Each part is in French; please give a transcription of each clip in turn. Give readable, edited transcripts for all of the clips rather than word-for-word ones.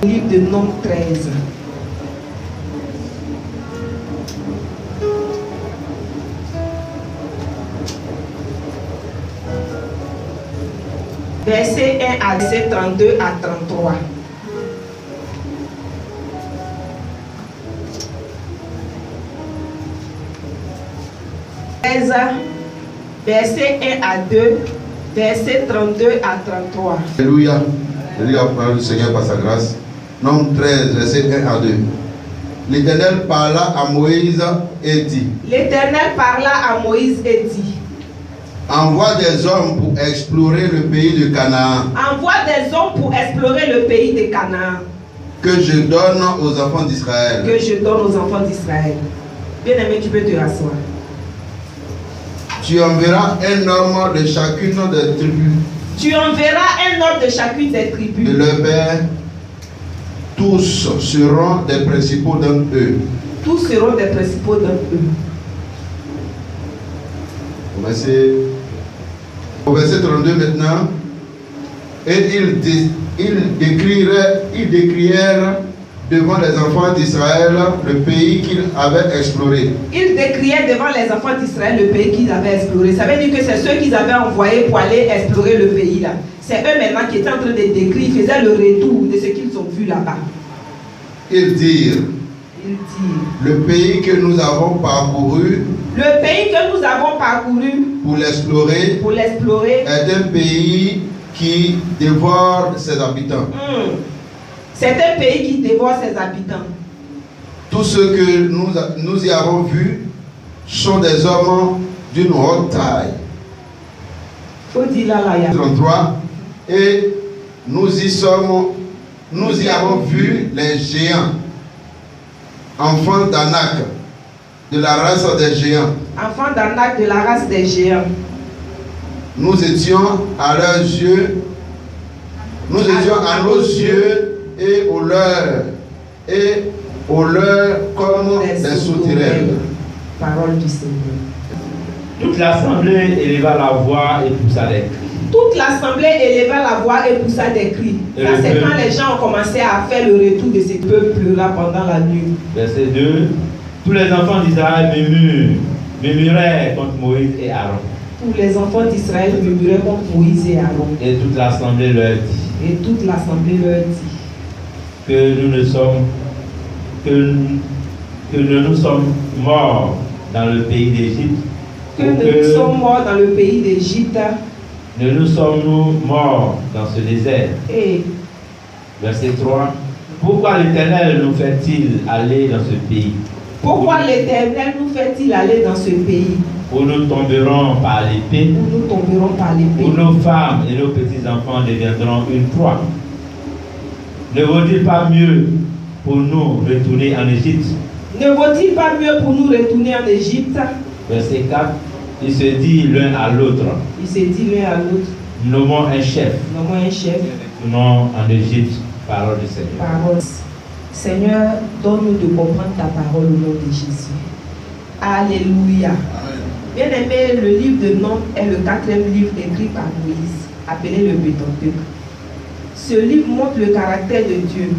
Livre de Nombres 13. Verset 1 à verset 32 à 33. Verset 1 à 2, verset 32 à 33. Alléluia. Je lis la parole du Seigneur par sa grâce. Nombre 13, verset 1 à 2. L'Éternel parla à Moïse et dit. L'Éternel parla à Moïse et dit. Envoie des hommes pour explorer le pays de Canaan. Envoie des hommes pour explorer le pays de Canaan. Que je donne aux enfants d'Israël. Que je donne aux enfants d'Israël. Bien-aimé, tu peux te rasseoir. Tu enverras un homme de chacune des tribus. Tu enverras un homme de chacune des tribus. De leur père. Tous seront des principaux d'entre eux. Tous seront des principaux d'entre eux. Au verset 32 maintenant. Et ils décrièrent devant les enfants d'Israël le pays qu'ils avaient exploré. Ils décriaient devant les enfants d'Israël le pays qu'ils avaient exploré. Ça veut dire que c'est ceux qu'ils avaient envoyés pour aller explorer le pays là. C'est eux maintenant qui étaient en train de décrire, ils faisaient le retour de ce qu'ils ont vu là-bas. Ils dirent, le pays que nous avons parcouru, le pays que nous avons parcouru pour l'explorer, est un pays qui dévore ses habitants. C'est un pays qui dévore ses habitants. Tous ceux que nous y avons vus sont des hommes d'une haute taille. Faut dire là, 33. Et nous y avons vu les géants, enfants d'Anak, de la race des géants. Enfants d'Anak, de la race des géants. Nous étions à leurs yeux, à nos yeux et au leur comme des sauterelles. Parole du Seigneur. Toute l'assemblée éleva la voix et poussa des cris. Toute l'assemblée éleva la voix et poussa des cris. Ça, c'est quand les gens ont commencé à faire le retour de ces peuples-là pendant la nuit. Verset 2. Tous les enfants d'Israël murmuraient contre Moïse et Aaron. Tous les enfants d'Israël murmuraient contre Moïse et Aaron. Et toute l'assemblée leur dit. Et toute l'assemblée leur dit. Que nous sommes morts dans le pays d'Égypte. Que nous sommes morts dans le pays d'Égypte. Ne nous sommes-nous morts dans ce désert? Et verset 3. Pourquoi l'Éternel nous fait-il aller dans ce pays? Pourquoi l'Éternel nous fait-il aller dans ce pays? Où nous tomberons par l'épée. Où nous tomberons par l'épée. Où nos femmes et nos petits-enfants deviendront une proie. Ne vaut-il pas mieux pour nous retourner en Égypte? Ne vaut-il pas mieux pour nous retourner en Égypte? Verset 4. Il se dit l'un à l'autre. Il se dit l'un à l'autre. Nommons un chef. Nommons un chef. Retournons en Égypte. Parole du Seigneur. Parole. Seigneur, donne-nous de comprendre ta parole au nom de Jésus. Alléluia. Bien-aimé, le livre de Nombres est le 4e livre écrit par Moïse, appelé le Pentateuque. Ce livre montre le caractère de Dieu,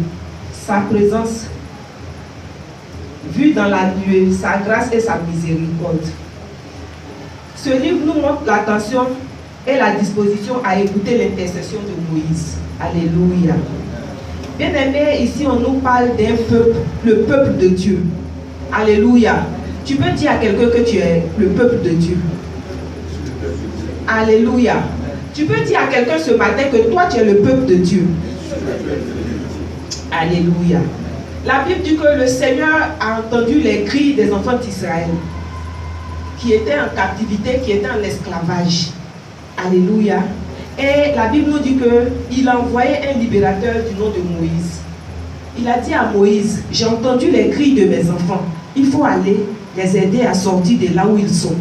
sa présence, vue dans la nuée, sa grâce et sa miséricorde. Ce livre nous montre l'attention et la disposition à écouter l'intercession de Moïse. Alléluia. Bien-aimé, ici on nous parle d'un peuple, le peuple de Dieu. Alléluia. Tu peux dire à quelqu'un que tu es le peuple de Dieu. Alléluia. Tu peux dire à quelqu'un ce matin que toi tu es le peuple de Dieu. Alléluia. La Bible dit que le Seigneur a entendu les cris des enfants d'Israël qui étaient en captivité, qui étaient en esclavage. Alléluia. Et la Bible nous dit qu'il a envoyé un libérateur du nom de Moïse. Il a dit à Moïse, j'ai entendu les cris de mes enfants. Il faut aller les aider à sortir de là où ils sont.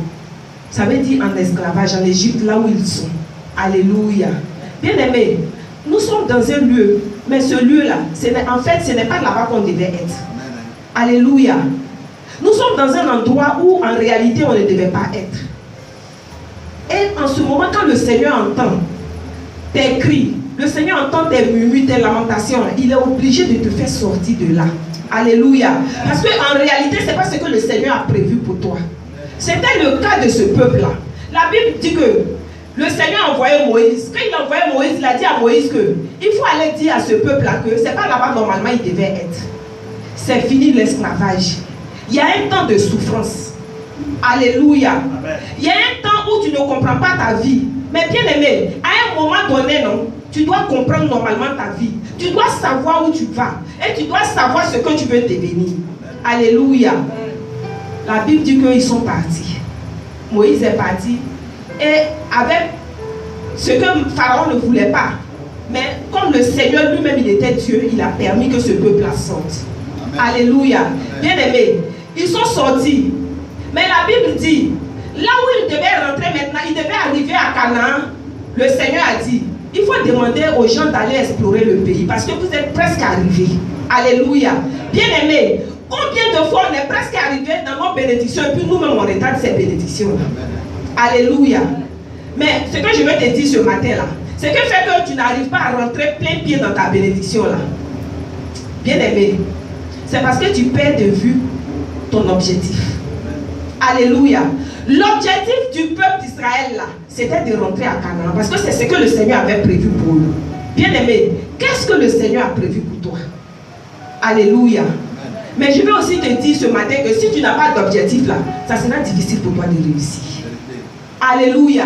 Ça veut dire en esclavage, en Égypte, là où ils sont. Alléluia. Bien-aimés, nous sommes dans un lieu, mais ce lieu-là, en fait, ce n'est pas là-bas qu'on devait être. Alléluia. Nous sommes dans un endroit où, en réalité, on ne devait pas être. Et Et en ce moment, quand le Seigneur entend tes cris, le Seigneur entend tes murmures, tes lamentations, il est obligé de te faire sortir de là. Alléluia. Parce qu'en réalité, ce n'est pas ce que le Seigneur a prévu pour toi. C'était le cas de ce peuple-là. La Bible dit que le Seigneur a envoyé Moïse. Quand il a envoyé Moïse, il a dit à Moïse qu'il faut aller dire à ce peuple-là que ce n'est pas là-bas normalement il devait être. C'est fini l'esclavage. Il y a un temps de souffrance. Alléluia. Amen. Il y a un temps où tu ne comprends pas ta vie. Mais bien aimé, à un moment donné, non, tu dois comprendre normalement ta vie. Tu dois savoir où tu vas. Et tu dois savoir ce que tu veux devenir. Alléluia. La Bible dit qu'ils sont partis. Moïse est parti. Et avec ce que Pharaon ne voulait pas. Mais comme le Seigneur lui-même, il était Dieu, il a permis que ce peuple sorte. Amen. Alléluia. Amen. Bien aimé, ils sont sortis. Mais la Bible dit, là où ils devaient rentrer maintenant, ils devaient arriver à Canaan. Le Seigneur a dit, il faut demander aux gens d'aller explorer le pays parce que vous êtes presque arrivés. Alléluia. Bien aimé, combien de fois on est presque arrivés dans nos bénédictions et puis nous-mêmes on retarde ces bénédictions. Alléluia. Mais ce que je veux te dire ce matin-là, c'est que fait que tu n'arrives pas à rentrer plein pied dans ta bénédiction-là. Bien aimé, c'est parce que tu perds de vue ton objectif. Alléluia. L'objectif du peuple d'Israël là, c'était de rentrer à Canaan. Parce que c'est ce que le Seigneur avait prévu pour eux. Bien aimé, qu'est-ce que le Seigneur a prévu pour toi? Alléluia. Mais je veux aussi te dire ce matin que si tu n'as pas d'objectif là, ça sera difficile pour toi de réussir. Alléluia.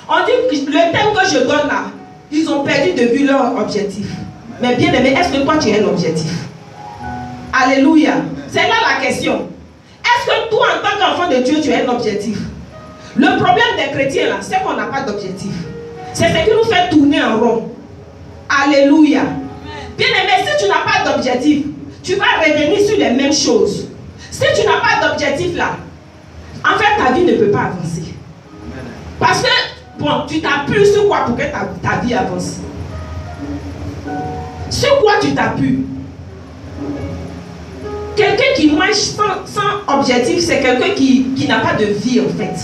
On dit que le thème que je donne là, ils ont perdu de vue leur objectif. Mais bien aimé, est-ce que toi tu as un objectif? Alléluia. C'est là la question. Est-ce que toi, en tant qu'enfant de Dieu, tu as un objectif? Le problème des chrétiens, là, c'est qu'on n'a pas d'objectif. C'est ce qui nous fait tourner en rond. Alléluia. Bien aimé, si tu n'as pas d'objectif, tu vas revenir sur les mêmes choses. Si tu n'as pas d'objectif, là, en fait, ta vie ne peut pas avancer. Parce que, bon, tu t'appuies sur quoi pour que ta vie avance? Sur quoi tu t'appuies? Quelqu'un qui marche sans objectif, c'est quelqu'un qui n'a pas de vie en fait.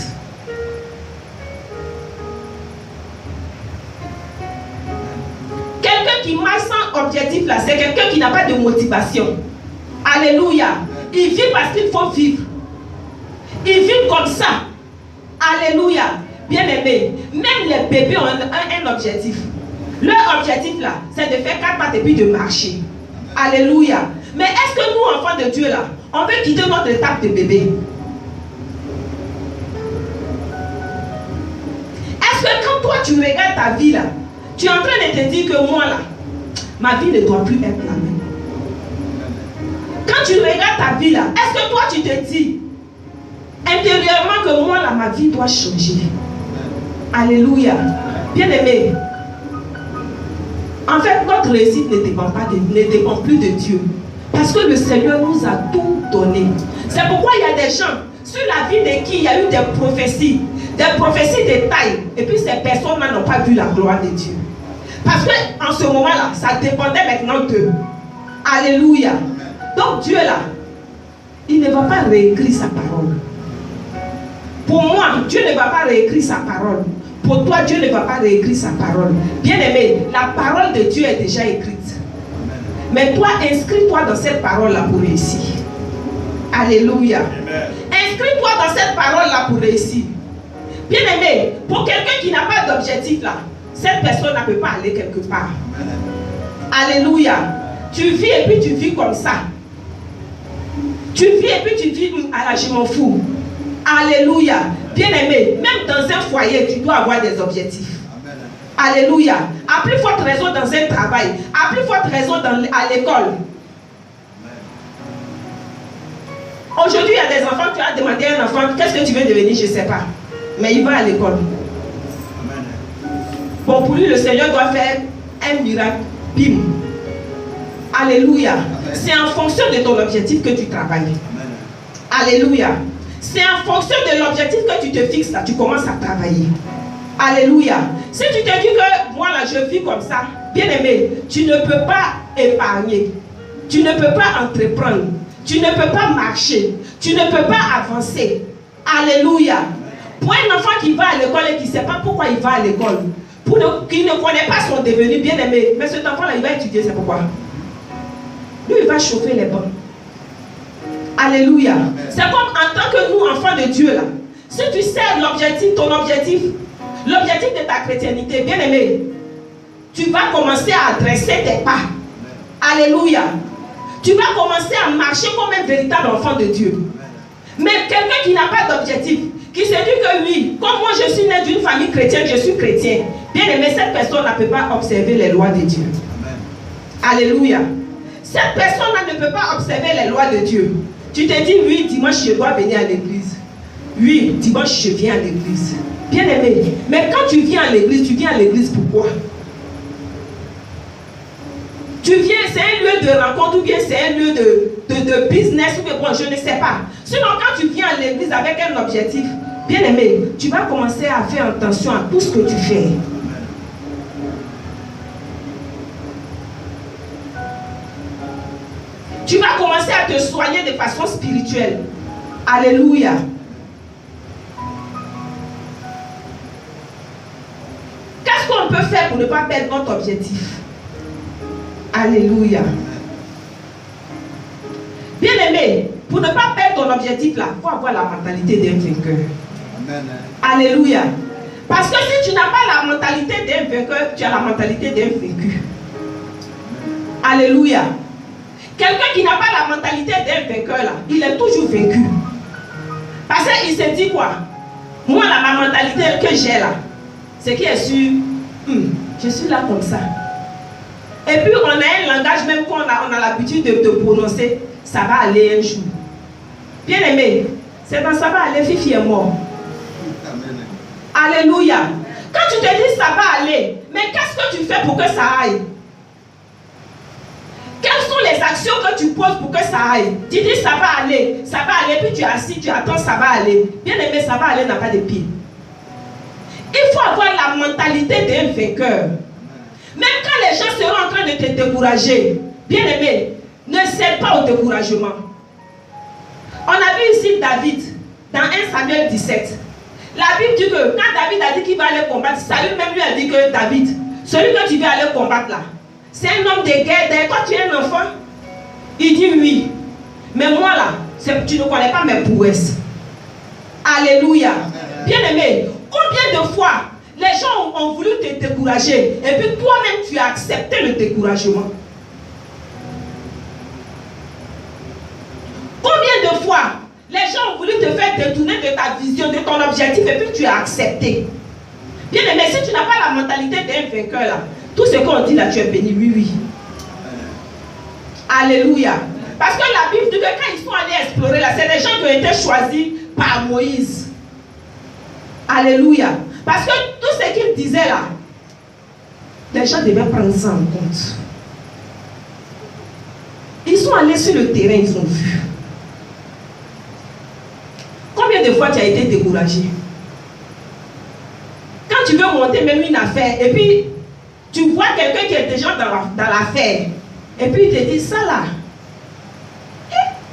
Quelqu'un qui marche sans objectif là, c'est quelqu'un qui n'a pas de motivation. Alléluia. Il vit parce qu'il faut vivre. Il vit comme ça. Alléluia. Bien aimé, même les bébés ont un objectif. Leur objectif là, c'est de faire 4 pattes et puis de marcher. Alléluia. Mais est-ce que nous, enfants de Dieu, là, on veut quitter notre étape de bébé? Est-ce que quand toi, tu regardes ta vie, là, tu es en train de te dire que moi, là, ma vie ne doit plus être la même? Quand tu regardes ta vie, là, est-ce que toi, tu te dis intérieurement que moi, là, ma vie doit changer? Alléluia. Bien aimé. En fait, notre réussite ne dépend plus de Dieu. Parce que le Seigneur nous a tout donné. C'est pourquoi il y a des gens, sur la vie de qui il y a eu des prophéties de taille. Et puis ces personnes-là n'ont pas vu la gloire de Dieu. Parce qu'en ce moment-là, ça dépendait maintenant d'eux. Alléluia. Donc Dieu là, il ne va pas réécrire sa parole. Pour moi, Dieu ne va pas réécrire sa parole. Pour toi, Dieu ne va pas réécrire sa parole. Bien aimé, la parole de Dieu est déjà écrite. Mais toi, inscris-toi dans cette parole-là pour réussir. Alléluia. Inscris-toi dans cette parole-là pour réussir. Bien aimé, pour quelqu'un qui n'a pas d'objectif là, cette personne ne peut pas aller quelque part. Alléluia. Tu vis et puis tu vis comme ça. Tu vis et puis tu vis, ah là, je m'en fous. Alléluia. Bien aimé, même dans un foyer, tu dois avoir des objectifs. Alléluia. À plus forte raison dans un travail. À plus forte raison à l'école. Aujourd'hui, il y a des enfants, tu as demandé à un enfant, qu'est-ce que tu veux devenir? Je ne sais pas. Mais il va à l'école. Bon, pour lui, le Seigneur doit faire un miracle. Bim. Alléluia. C'est en fonction de ton objectif que tu travailles. Alléluia. C'est en fonction de l'objectif que tu te fixes là, tu commences à travailler. Alléluia. Si tu te dis que moi là je vis comme ça, bien aimé, tu ne peux pas épargner. Tu ne peux pas entreprendre. Tu ne peux pas marcher. Tu ne peux pas avancer. Alléluia. Pour un enfant qui va à l'école et qui ne sait pas pourquoi il va à l'école, qui ne connaît pas son devenu bien-aimé, mais cet enfant-là, il va étudier, c'est pourquoi. Lui, il va chauffer les bancs. Alléluia. C'est comme en tant que nous, enfants de Dieu, là. Si tu sais l'objectif, l'objectif de ta chrétienté, bien-aimé, tu vas commencer à dresser tes pas. Alléluia. Tu vas commencer à marcher comme un véritable enfant de Dieu. Mais quelqu'un qui n'a pas d'objectif, qui se dit que oui, comme moi je suis né d'une famille chrétienne, je suis chrétien. Bien aimé, cette personne ne peut pas observer les lois de Dieu. Alléluia. Cette personne-là ne peut pas observer les lois de Dieu. Tu te dis, oui, dimanche je dois venir à l'église. Oui, dimanche je viens à l'église. Bien aimé, mais quand tu viens à l'église pourquoi? Tu viens, c'est un lieu de rencontre ou bien c'est un lieu de business ou bien bon, je ne sais pas. Sinon, quand tu viens à l'église avec un objectif, bien aimé, tu vas commencer à faire attention à tout ce que tu fais. Tu vas commencer à te soigner de façon spirituelle. Alléluia. Qu'est-ce qu'on peut faire pour ne pas perdre notre objectif? Alléluia. Bien aimé, pour ne pas perdre ton objectif là, il faut avoir la mentalité d'un vainqueur. Amen. Alléluia. Parce que si tu n'as pas la mentalité d'un vainqueur, tu as la mentalité d'un vaincu. Alléluia. Quelqu'un qui n'a pas la mentalité d'un vainqueur là, il est toujours vaincu. Parce qu'il se dit quoi? Moi là, ma mentalité que j'ai là, c'est qui est sûr, je suis là comme ça. Et puis on a un langage même qu'on a l'habitude de prononcer, ça va aller un jour. Bien aimé, c'est dans ça va aller, Fifi est mort. Alléluia. Quand tu te dis ça va aller, mais qu'est-ce que tu fais pour que ça aille? Quelles sont les actions que tu poses pour que ça aille? Tu dis ça va aller, puis tu es assis, tu attends, ça va aller. Bien aimé, ça va aller n'a pas de pied. Il faut avoir la mentalité d'un vainqueur. Même quand les gens seront en train de te décourager, bien aimé, ne cède pas au découragement. On a vu ici David, dans 1 Samuel 17. La Bible dit que quand David a dit qu'il va aller combattre, Saül même lui a dit que David, celui que tu veux aller combattre là, c'est un homme de guerre. D'ailleurs, toi tu es un enfant. Il dit oui. Mais moi là, tu ne connais pas mes prouesses. Alléluia. Bien aimé, combien de fois les gens ont voulu te décourager et puis toi-même tu as accepté le découragement? Combien de fois les gens ont voulu te faire détourner de ta vision, de ton objectif et puis tu as accepté? Bien aimé, si tu n'as pas la mentalité d'un vainqueur là, tout ce qu'on dit là, tu es béni, oui, oui. Alléluia. Parce que la Bible dit que quand ils sont allés explorer là, c'est des gens qui ont été choisis par Moïse. Alléluia. Parce que tout ce qu'il disait là, les gens devaient prendre ça en compte. Ils sont allés sur le terrain, ils ont vu. Combien de fois tu as été découragé? Quand tu veux monter même une affaire, et puis tu vois quelqu'un qui est déjà dans l'affaire, et puis il te dit ça là,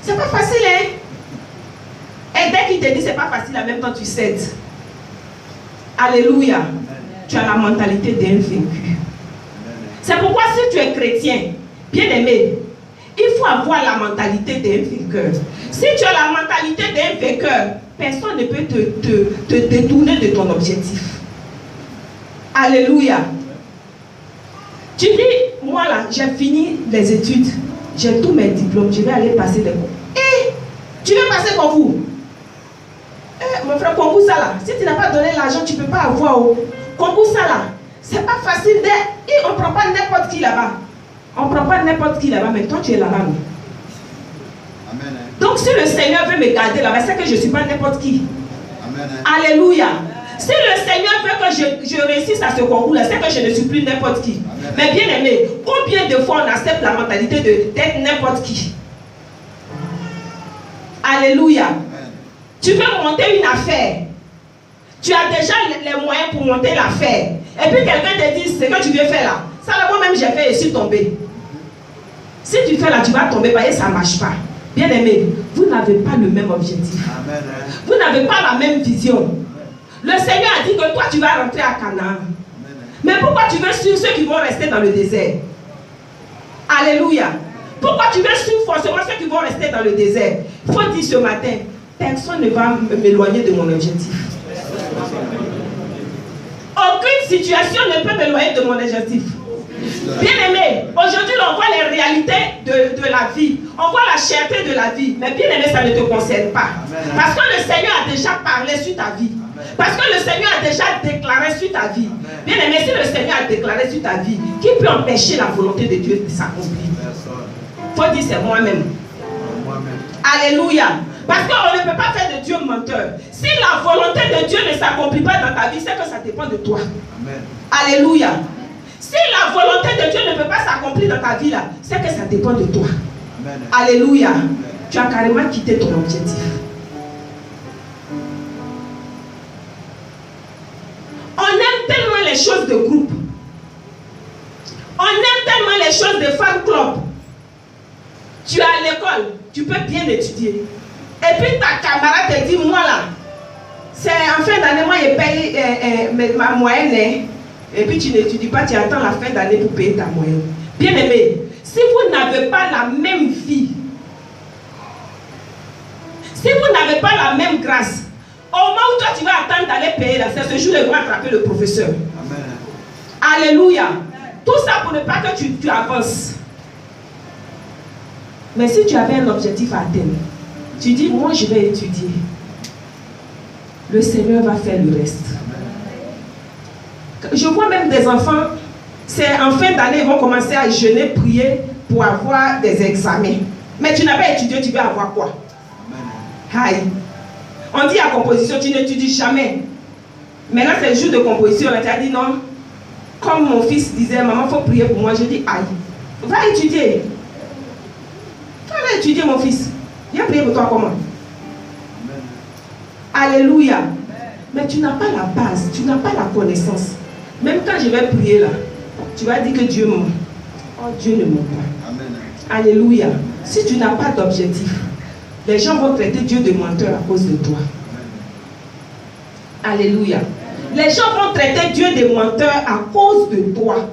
c'est pas facile, hein? Et dès qu'il te dit c'est pas facile, en même temps tu cèdes. Alléluia. Tu as la mentalité d'un vaincu. C'est pourquoi si tu es chrétien, bien aimé, il faut avoir la mentalité d'un vainqueur. Si tu as la mentalité d'un vainqueur, personne ne peut te détourner de ton objectif. Alléluia. Tu dis, moi là, j'ai fini les études, j'ai tous mes diplômes, je vais aller passer des concours. Et tu veux passer concours? Mon frère, concours ça là, si tu n'as pas donné l'argent, tu ne peux pas avoir. Concours ça là, c'est pas facile. Et on ne prend pas n'importe qui là-bas. On ne prend pas n'importe qui là-bas, mais toi tu es là-bas. Donc si le Seigneur veut me garder là-bas, c'est que je ne suis pas n'importe qui. Amen. Alléluia. Si le Seigneur veut que je réussisse à ce concours-là, c'est que je ne suis plus n'importe qui. Amen. Mais bien aimé, combien de fois on accepte la mentalité d'être n'importe qui? Alléluia. Amen. Tu veux monter une affaire. Tu as déjà les moyens pour monter l'affaire. Et puis quelqu'un te dit, ce que tu veux faire là, ça là moi-même j'ai fait et je suis tombé. Si tu fais là, tu vas tomber parce que ça ne marche pas. Bien aimé, vous n'avez pas le même objectif. Amen. Vous n'avez pas la même vision. Le Seigneur a dit que toi tu vas rentrer à Canaan. Mais pourquoi tu veux suivre ceux qui vont rester dans le désert? Alléluia. Pourquoi tu veux suivre forcément ceux qui vont rester dans le désert? Il faut dire ce matin, personne ne va m'éloigner de mon objectif. Aucune situation ne peut m'éloigner de mon objectif. Bien-aimé, aujourd'hui on voit les réalités de la vie. On voit la cherté de la vie. Mais bien-aimé, ça ne te concerne pas. Parce que le Seigneur a déjà parlé sur ta vie. Parce que le Seigneur a déjà déclaré sur ta vie. Bien-aimé, si le Seigneur a déclaré sur ta vie, qui peut empêcher la volonté de Dieu de s'accomplir? Il faut dire c'est moi-même. Alléluia. Parce qu'on ne peut pas faire de Dieu menteur. Si la volonté de Dieu ne s'accomplit pas dans ta vie, c'est que ça dépend de toi. Amen. Alléluia. Si la volonté de Dieu ne peut pas s'accomplir dans ta vie, là, c'est que ça dépend de toi. Amen. Alléluia. Amen. Tu as carrément quitté ton objectif. On aime tellement les choses de groupe. On aime tellement les choses de fan club. Tu es à l'école, tu peux bien étudier. Et puis ta camarade te dit, moi là, c'est en fin d'année, moi je paye ma moyenne. Et puis tu n'étudies pas, tu attends la fin d'année pour payer ta moyenne. Bien aimé, si vous n'avez pas la même vie, si vous n'avez pas la même grâce, au moment où toi tu vas attendre d'aller payer là, c'est ce jour où ils vont attraper le professeur. Amen. Alléluia. Tout ça pour ne pas que tu avances. Mais si tu avais un objectif à atteindre, tu dis, moi je vais étudier. Le Seigneur va faire le reste. Je vois même des enfants, c'est en fin d'année, ils vont commencer à jeûner, prier pour avoir des examens. Mais tu n'as pas étudié, tu vas avoir quoi? Aïe. On dit à composition, tu n'étudies jamais. Maintenant c'est le jour de composition, on a dit non. Comme mon fils disait, maman, il faut prier pour moi. Je dis, aïe, va étudier. Va étudier mon fils. Viens prier pour toi comment? Alléluia. Mais tu n'as pas la base, tu n'as pas la connaissance. Même quand je vais prier là, tu vas dire que Dieu ment. Oh, Dieu ne ment pas. Amen. Alléluia. Si tu n'as pas d'objectif, les gens vont traiter Dieu de menteur à cause de toi. Amen. Alléluia. Les gens vont traiter Dieu de menteur à cause de toi.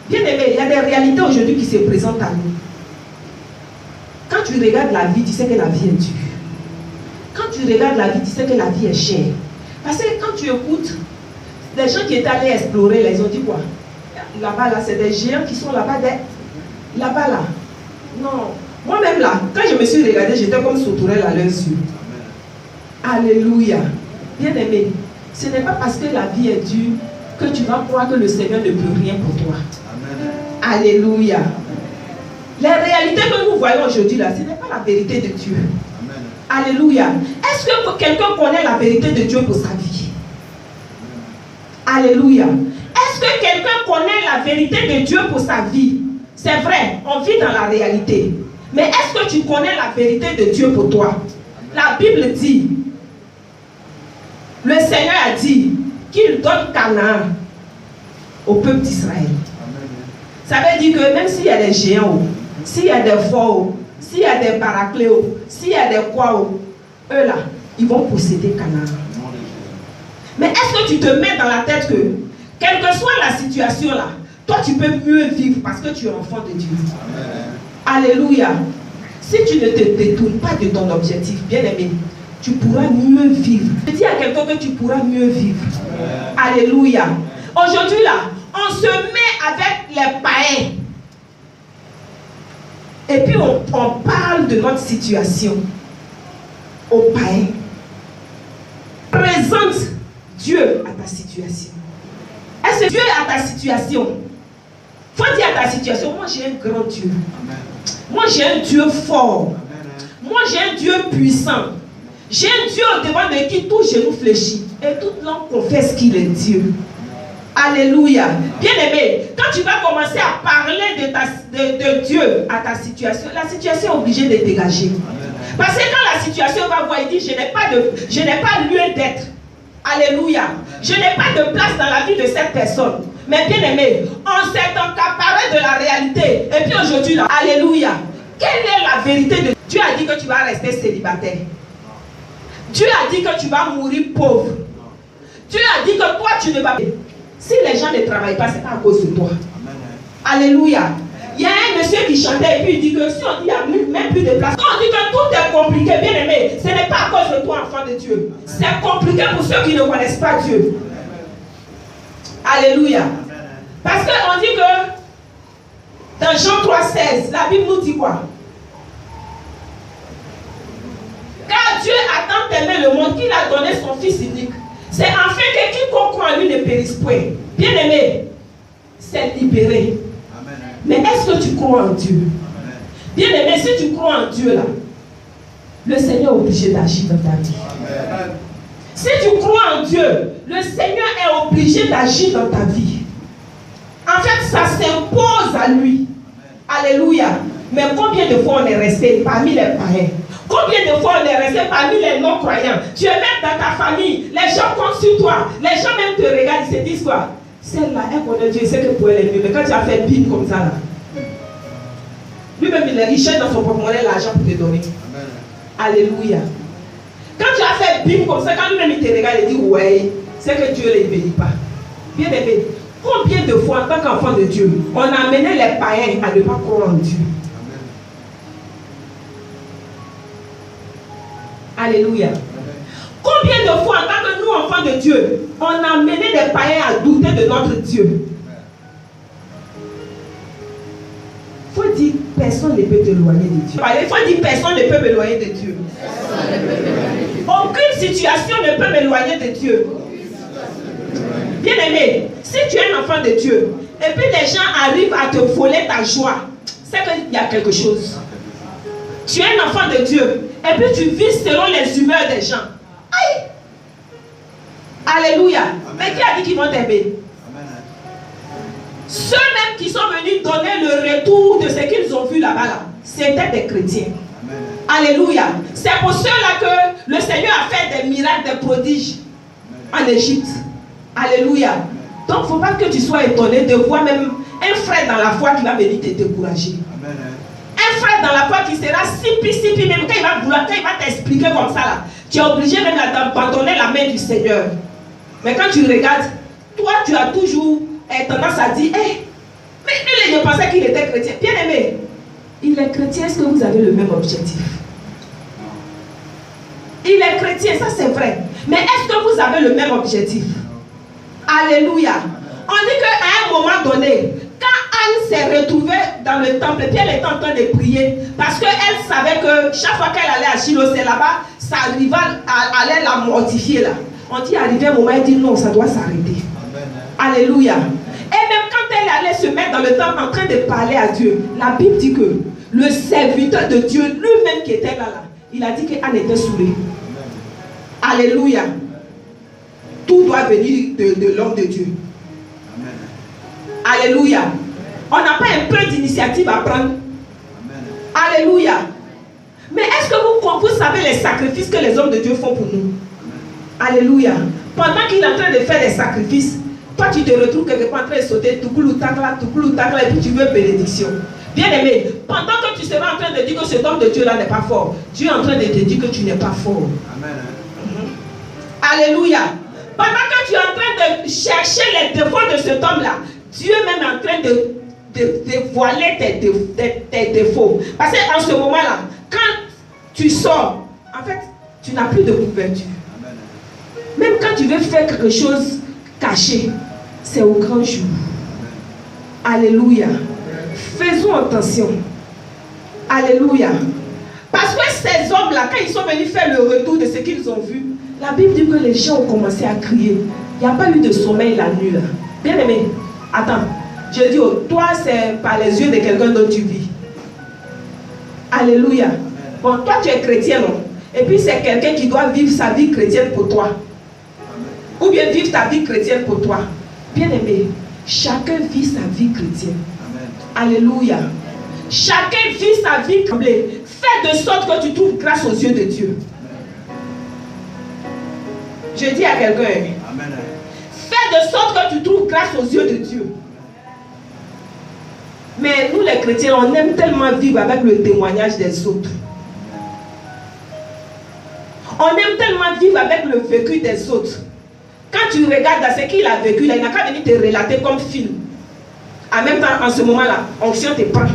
Bien aimé, il y a des réalités aujourd'hui qui se présentent à nous. Quand tu regardes la vie, tu sais que la vie est dure. Quand tu regardes la vie, tu sais que la vie est chère. Parce que quand tu écoutes, les gens qui étaient allés explorer, là, ils ont dit quoi? Là-bas, là, c'est des géants qui sont là-bas. Là-bas, là. Non. Moi-même, là, quand je me suis regardée, j'étais comme sauterelle à leurs yeux. Alléluia. Bien aimé, ce n'est pas parce que la vie est dure que tu vas croire que le Seigneur ne peut rien pour toi. Amen. Alléluia. Les réalités que nous voyons aujourd'hui, là, ce n'est pas la vérité de Dieu. Amen. Alléluia. Est-ce que quelqu'un connaît la vérité de Dieu pour sa vie? Amen. Alléluia. Est-ce que quelqu'un connaît la vérité de Dieu pour sa vie? C'est vrai, on vit dans la réalité. Mais est-ce que tu connais la vérité de Dieu pour toi? La Bible dit, le Seigneur a dit qu'il donne Canaan au peuple d'Israël. Ça veut dire que même s'il y a des géants, s'il y a des forts, s'il y a des baracléos, s'il y a des quoi, eux là, ils vont posséder Canaan. Mais est-ce que tu te mets dans la tête que, quelle que soit la situation là, toi tu peux mieux vivre parce que tu es enfant de Dieu? Amen. Alléluia. Si tu ne te détournes pas de ton objectif, bien aimé, tu pourras mieux vivre. Je dis à quelqu'un que tu pourras mieux vivre. Amen. Alléluia. Aujourd'hui là, on se met avec les païens. Et puis on parle de notre situation aux païens. Présente Dieu à ta situation. Est-ce que Dieu est à ta situation? Faut dire à ta situation, moi j'ai un grand Dieu. Amen. Moi j'ai un Dieu fort. Amen. Moi j'ai un Dieu puissant. J'ai un Dieu au-devant de qui tout genou fléchit. Et toute langue confesse qu'il est Dieu. Alléluia. Bien aimé, quand tu vas commencer à parler de Dieu à ta situation, la situation est obligée de dégager. Parce que quand la situation va voir, il dit, je n'ai pas lieu d'être. Alléluia. Je n'ai pas de place dans la vie de cette personne. Mais bien aimé, on s'est accaparé de la réalité. Et puis aujourd'hui, là, alléluia. Quelle est la vérité de Dieu? A dit que tu vas rester célibataire. Dieu a dit que tu vas mourir pauvre. Dieu a dit que toi tu ne vas pas. Si les gens ne travaillent pas, ce n'est pas à cause de toi. Alléluia. Il y a un monsieur qui chantait et puis il dit que si on dit qu'il n'y a même plus de place, quand on dit que tout est compliqué, bien aimé, ce n'est pas à cause de toi, enfant de Dieu. C'est compliqué pour ceux qui ne connaissent pas Dieu. Alléluia. Parce qu'on dit que dans Jean 3,16, la Bible nous dit quoi? Car Dieu a tant aimé le monde qu'il a donné son Fils unique. C'est afin que quiconque croit en lui ne périsse point. Bien aimé, c'est libéré. Amen. Mais est-ce que tu crois en Dieu? Amen. Bien aimé, si tu crois en Dieu là, le Seigneur est obligé d'agir dans ta vie. Amen. Si tu crois en Dieu, le Seigneur est obligé d'agir dans ta vie. En fait, ça s'impose à lui. Amen. Alléluia. Mais combien de fois on est resté parmi les païens? Combien de fois on est resté parmi les non-croyants? Tu es même dans ta famille, les gens comptent sur toi, les gens même te regardent, ils se disent quoi? Celle-là, elle connaît Dieu, c'est que pour elle est mieux. Mais quand tu as fait bim comme ça là, lui-même il cherche dans son porte-monnaie l'argent pour te donner. Amen. Alléluia. Quand tu as fait bim comme ça, quand lui-même il te regarde, il dit ouais, c'est que Dieu ne les bénit pas. Bien aimé, combien de fois en tant qu'enfant de Dieu, on a amené les païens à ne pas croire en Dieu? Alléluia. Combien de fois en tant que nous, enfants de Dieu, on a amené des païens à douter de notre Dieu? Il faut dire, personne ne peut t'éloigner de Dieu. Il faut dire, personne ne peut m'éloigner de Dieu. Aucune situation ne peut m'éloigner de Dieu. Bien aimé, si tu es un enfant de Dieu, et puis les gens arrivent à te voler ta joie, c'est qu'il y a quelque chose. Tu es un enfant de Dieu, et puis tu vis selon les humeurs des gens. Aïe! Alléluia. Amen. Mais qui a dit qu'ils vont t'aimer? Ceux-mêmes qui sont venus donner le retour de ce qu'ils ont vu là-bas, là, c'était des chrétiens. Amen. Alléluia. C'est pour cela que le Seigneur a fait des miracles, des prodiges en Égypte. Alléluia. Donc, il ne faut pas que tu sois étonné de voir même un frère dans la foi qui va venir te décourager. Amen. Un frère dans la foi qui sera si même quand il va vouloir, quand il va t'expliquer comme ça là, tu es obligé même d'abandonner la main du Seigneur. Mais quand tu regardes, toi tu as toujours tendance à dire, hey, mais lui je pensais qu'il était chrétien. Bien aimé, il est chrétien, est-ce que vous avez le même objectif? Il est chrétien, ça c'est vrai. Mais est-ce que vous avez le même objectif? Alléluia. On dit qu'à un moment donné, quand Anne s'est retrouvée dans le temple, puis elle était en train de prier, parce qu'elle savait que chaque fois qu'elle allait à Shiloh, c'est là-bas, sa rivale allait la mortifier là. On dit, arrivé un moment, elle dit non, ça doit s'arrêter. Alléluia. Et même quand elle allait se mettre dans le temple en train de parler à Dieu, la Bible dit que le serviteur de Dieu, lui-même qui était là, il a dit qu'Anne était saoulée. Alléluia. Tout doit venir de l'homme de Dieu. Alléluia. On n'a pas un peu d'initiative à prendre. Alléluia. Mais est-ce que vous savez les sacrifices que les hommes de Dieu font pour nous? Alléluia. Pendant qu'il est en train de faire des sacrifices, toi tu te retrouves quelque part en train de sauter, tout takla, et puis tu veux bénédiction. Bien aimé, pendant que tu seras en train de dire que cet homme de Dieu là n'est pas fort, Dieu est en train de te dire que tu n'es pas fort. Amen. Alléluia. Pendant que tu es en train de chercher les défauts de cet homme là, Dieu est même en train de dévoiler tes défauts. Parce qu'en ce moment là, quand tu sors, en fait, tu n'as plus de couverture. Même quand tu veux faire quelque chose caché, c'est au grand jour. Alléluia. Faisons attention. Alléluia. Parce que ces hommes-là, quand ils sont venus faire le retour de ce qu'ils ont vu, la Bible dit que les gens ont commencé à crier. Il n'y a pas eu de sommeil la nuit là. Bien aimé, attends. Je dis, oh, toi c'est par les yeux de quelqu'un dont tu vis. Alléluia. Bon, toi tu es chrétien, non? Et puis c'est quelqu'un qui doit vivre sa vie chrétienne pour toi. Ou bien vivre ta vie chrétienne pour toi. Bien aimé, chacun vit sa vie chrétienne. Amen. Alléluia. Chacun vit sa vie chrétienne. Fais de sorte que tu trouves grâce aux yeux de Dieu. Je dis à quelqu'un, fais de sorte que tu trouves grâce aux yeux de Dieu. Mais nous les chrétiens, on aime tellement vivre avec le témoignage des autres. On aime tellement vivre avec le vécu des autres. Quand tu regardes à ce qu'il a vécu, là, il n'a qu'à venir te relater comme film. En même temps, en ce moment-là, onction te prend.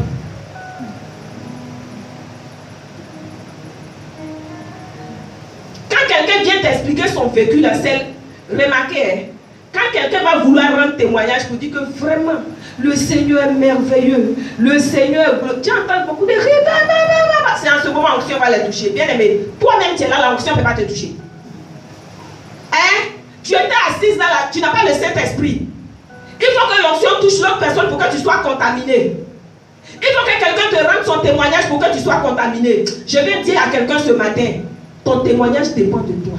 Quand quelqu'un vient t'expliquer son vécu, là, c'est remarquez, hein, quand quelqu'un va vouloir rendre témoignage pour dire que vraiment, le Seigneur est merveilleux, le Seigneur, tu entends beaucoup de rires, c'est en ce moment l'onction va les toucher. Bien aimé, toi-même tu es là, l'onction ne peut pas te toucher. Hein? Tu étais assise là, tu n'as pas le Saint-Esprit. Il faut que l'onction touche l'autre personne pour que tu sois contaminé. Il faut que quelqu'un te rende son témoignage pour que tu sois contaminé. Je viens dire à quelqu'un ce matin, ton témoignage dépend de toi.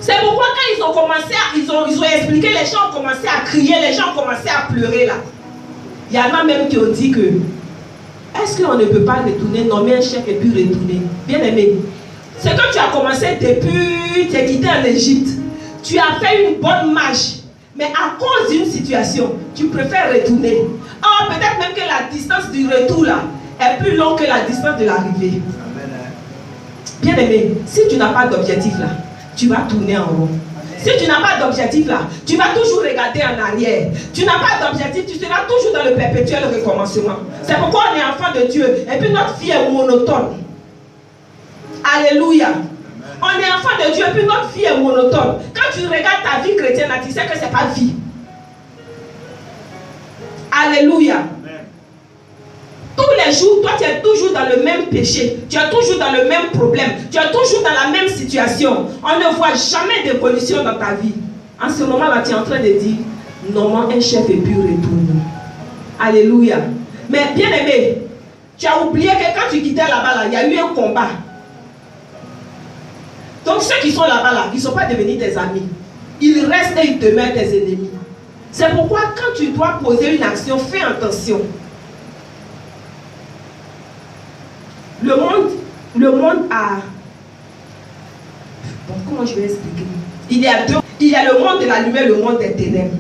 C'est pourquoi quand ils ont commencé à, ils ont expliqué, les gens ont commencé à crier, les gens ont commencé à pleurer là. Il y en a même qui ont dit que, est-ce qu'on ne peut pas retourner, nommer un chef et puis retourner? Bien aimé, c'est que tu as commencé depuis, tu es quitté en Égypte, tu as fait une bonne marche, mais à cause d'une situation, tu préfères retourner. Ah, peut-être même que la distance du retour là est plus longue que la distance de l'arrivée. Bien aimé, si tu n'as pas d'objectif là, tu vas tourner en rond. Si tu n'as pas d'objectif là, tu vas toujours regarder en arrière. Tu n'as pas d'objectif, tu seras toujours dans le perpétuel recommencement. C'est pourquoi on est enfant de Dieu. Et puis notre vie est monotone. Alléluia. On est enfant de Dieu et puis notre vie est monotone. Quand tu regardes ta vie chrétienne là, tu sais que ce n'est pas vie. Alléluia. Tous les jours, toi tu es toujours dans le même péché, tu es toujours dans le même problème, tu es toujours dans la même situation. On ne voit jamais d'évolution dans ta vie. En ce moment-là, tu es en train de dire, non, un chef et puis retourne. Alléluia. Mais bien aimé, tu as oublié que quand tu quittais là-bas, il y a eu un combat. Donc ceux qui sont là-bas, là, ils ne sont pas devenus tes amis. Ils restent et ils demeurent tes ennemis. C'est pourquoi quand tu dois poser une action, fais attention. Le monde a... Bon, comment je vais expliquer? Il y a deux. Il y a le monde de la lumière et le monde des ténèbres.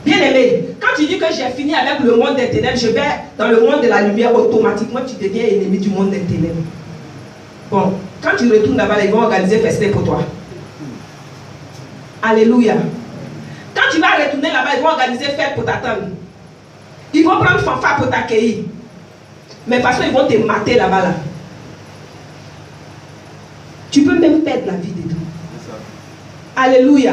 Bien aimé, quand tu dis que j'ai fini avec le monde des ténèbres, je vais dans le monde de la lumière, automatiquement tu deviens ennemi du monde des ténèbres. Bon, quand tu retournes là-bas, ils vont organiser festin pour toi. Alléluia. Quand tu vas retourner là-bas, ils vont organiser fête pour t'attendre. Ils vont prendre fanfare pour t'accueillir. Mais parce qu'ils vont te mater là-bas là. Tu peux même perdre la vie dedans. Alléluia.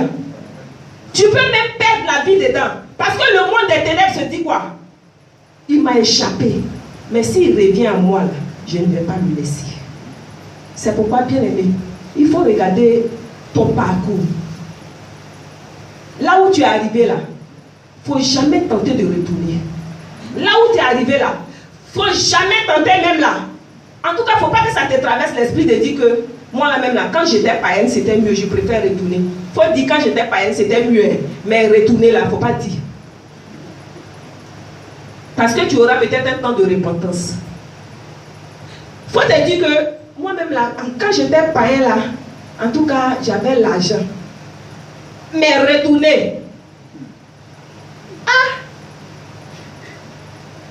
Tu peux même perdre la vie dedans. Parce que le monde des ténèbres se dit quoi? Il m'a échappé. Mais s'il revient à moi, là, je ne vais pas le laisser. C'est pourquoi, bien aimé, il faut regarder ton parcours. Là où tu es arrivé là, il ne faut jamais tenter de retourner. Là où tu es arrivé là, il ne faut jamais tenter même là. En tout cas, il ne faut pas que ça te traverse l'esprit de dire que moi là même là, quand j'étais païenne, c'était mieux, je préfère retourner. Il faut dire quand j'étais païenne, c'était mieux. Mais retourner là, il ne faut pas dire. Parce que tu auras peut-être un temps de repentance. Il faut te dire que moi-même là, quand j'étais païen là, en tout cas, j'avais l'argent. Mais retourner. Ah!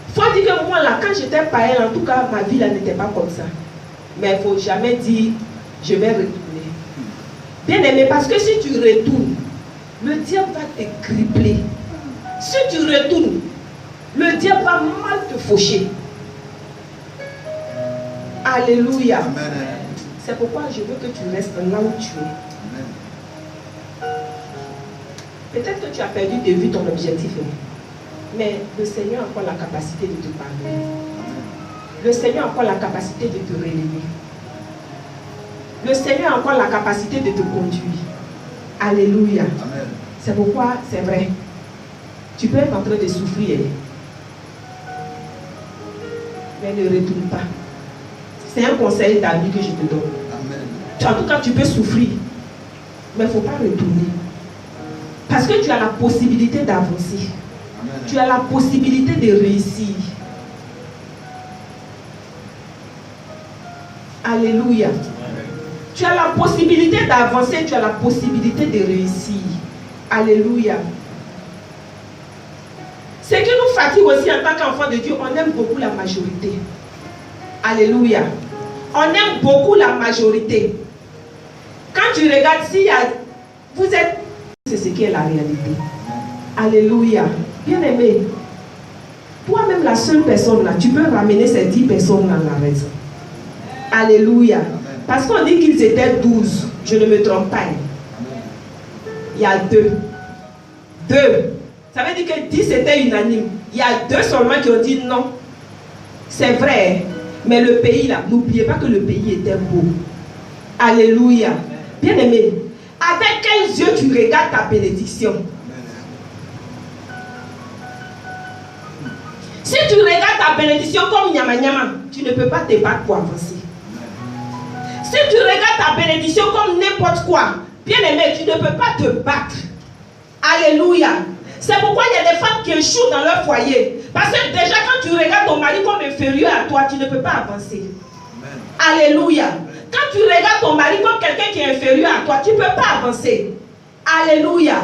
Il faut dire que moi là, quand j'étais païen, en tout cas, ma vie là n'était pas comme ça. Mais il ne faut jamais dire, je vais retourner. Bien aimé, parce que si tu retournes, le diable va te cribler. Si tu retournes, le diable va mal te faucher. Alléluia. C'est pourquoi je veux que tu restes là où tu es. Peut-être que tu as perdu de vue ton objectif. Mais le Seigneur a encore la capacité de te pardonner. Le Seigneur a encore la capacité de te relever. Le Seigneur a encore la capacité de te conduire. Alléluia. C'est pourquoi c'est vrai. Tu peux être en train de souffrir. Mais ne retourne pas. C'est un conseil d'ami que je te donne. En tout cas, tu peux souffrir. Mais il ne faut pas retourner. Parce que tu as la possibilité d'avancer. Tu as la possibilité de réussir. Alléluia. Tu as la possibilité d'avancer, tu as la possibilité de réussir. Alléluia. Ce qui nous fatigue aussi en tant qu'enfants de Dieu, on aime beaucoup la majorité. Alléluia. On aime beaucoup la majorité. Quand tu regardes, vous êtes... C'est ce qui est la réalité. Alléluia. Bien-aimé, toi-même la seule personne là, tu peux ramener ces 10 personnes dans la raison. Alléluia. Parce qu'on dit qu'ils étaient 12. Je ne me trompe pas. Il y a 2. 2. Ça veut dire que 10 étaient unanimes. Il y a 2 seulement qui ont dit non. C'est vrai. Mais le pays là, n'oubliez pas que le pays était beau. Alléluia. Bien-aimé, avec quels yeux tu regardes ta bénédiction? Si tu regardes ta bénédiction comme Nyama Nyama, tu ne peux pas te battre pour avancer. Si tu regardes ta bénédiction comme n'importe quoi, bien-aimé, tu ne peux pas te battre. Alléluia. C'est pourquoi il y a des femmes qui échouent dans leur foyer. Parce que déjà quand tu regardes ton mari comme inférieur à toi, tu ne peux pas avancer. Amen. Alléluia. Quand tu regardes ton mari comme quelqu'un qui est inférieur à toi, tu ne peux pas avancer. Alléluia.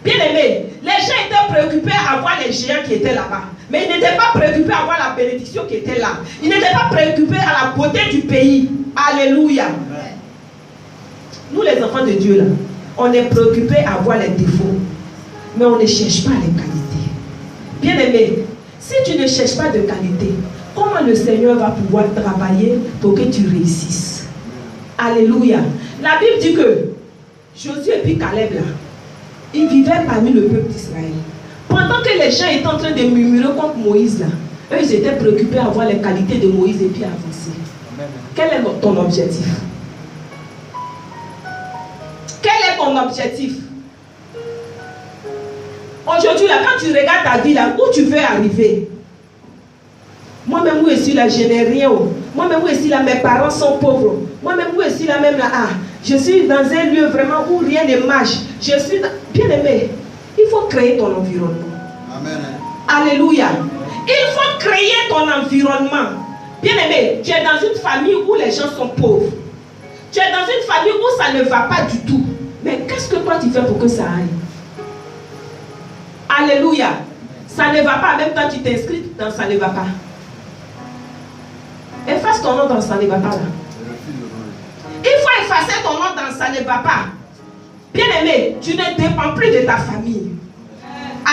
Bien-aimé, les gens étaient préoccupés à voir les géants qui étaient là-bas. Mais ils n'étaient pas préoccupés à voir la bénédiction qui était là. Ils n'étaient pas préoccupés à la beauté du pays. Alléluia. Amen. Nous les enfants de Dieu là, on est préoccupés à voir les défauts. Mais on ne cherche pas les qualités. Bien-aimé, si tu ne cherches pas de qualité, comment le Seigneur va pouvoir travailler pour que tu réussisses? Alléluia. La Bible dit que Josué et puis Caleb là, ils vivaient parmi le peuple d'Israël. Pendant que les gens étaient en train de murmurer contre Moïse là, eux ils étaient préoccupés à voir les qualités de Moïse et puis avancer. Quel est ton objectif? Quel est ton objectif? Aujourd'hui là, quand tu regardes ta vie là, où tu veux arriver? Moi-même où ici là, je n'ai rien. Moi-même où ici là, mes parents sont pauvres. Moi-même où ici là, même là, je suis dans un lieu vraiment où rien ne marche. Je suis bien aimé. Il faut créer ton environnement. Amen. Alléluia. Il faut créer ton environnement. Bien aimé, tu es dans une famille où les gens sont pauvres. Tu es dans une famille où ça ne va pas du tout. Mais qu'est-ce que toi tu fais pour que ça aille? Alléluia. Ça ne va pas. En même temps, tu t'inscris dans ça ne va pas. Efface ton nom dans ça ne va pas là. Il faut effacer ton nom dans ça ne va pas. Bien aimé, tu ne dépends plus de ta famille.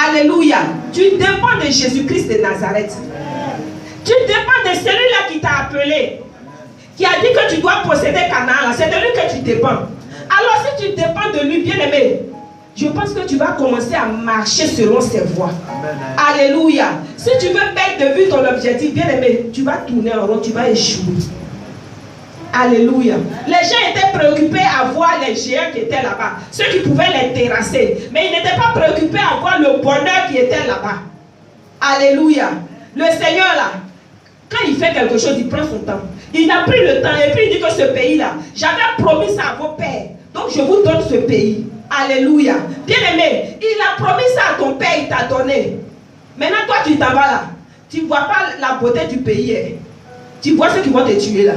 Alléluia. Tu dépends de Jésus-Christ de Nazareth. Tu dépends de celui-là qui t'a appelé, qui a dit que tu dois posséder Canaan. C'est de lui que tu dépends. Alors si tu dépends de lui, bien aimé, je pense que tu vas commencer à marcher selon ses voies. Amen. Alléluia. Si tu veux perdre de vue ton objectif, bien aimé, tu vas tourner en rond, tu vas échouer. Alléluia. Les gens étaient préoccupés à voir les géants qui étaient là-bas, ceux qui pouvaient les terrasser, mais ils n'étaient pas préoccupés à voir le bonheur qui était là-bas. Alléluia. Le Seigneur là, quand il fait quelque chose, il prend son temps. Il a pris le temps et puis il dit que ce pays-là, j'avais promis ça à vos pères, donc je vous donne ce pays. Alléluia. Bien-aimé, il a promis ça à ton père, il t'a donné. Maintenant, toi, tu t'en vas là. Tu ne vois pas la beauté du pays. Hein. Tu vois ceux qui vont te tuer là.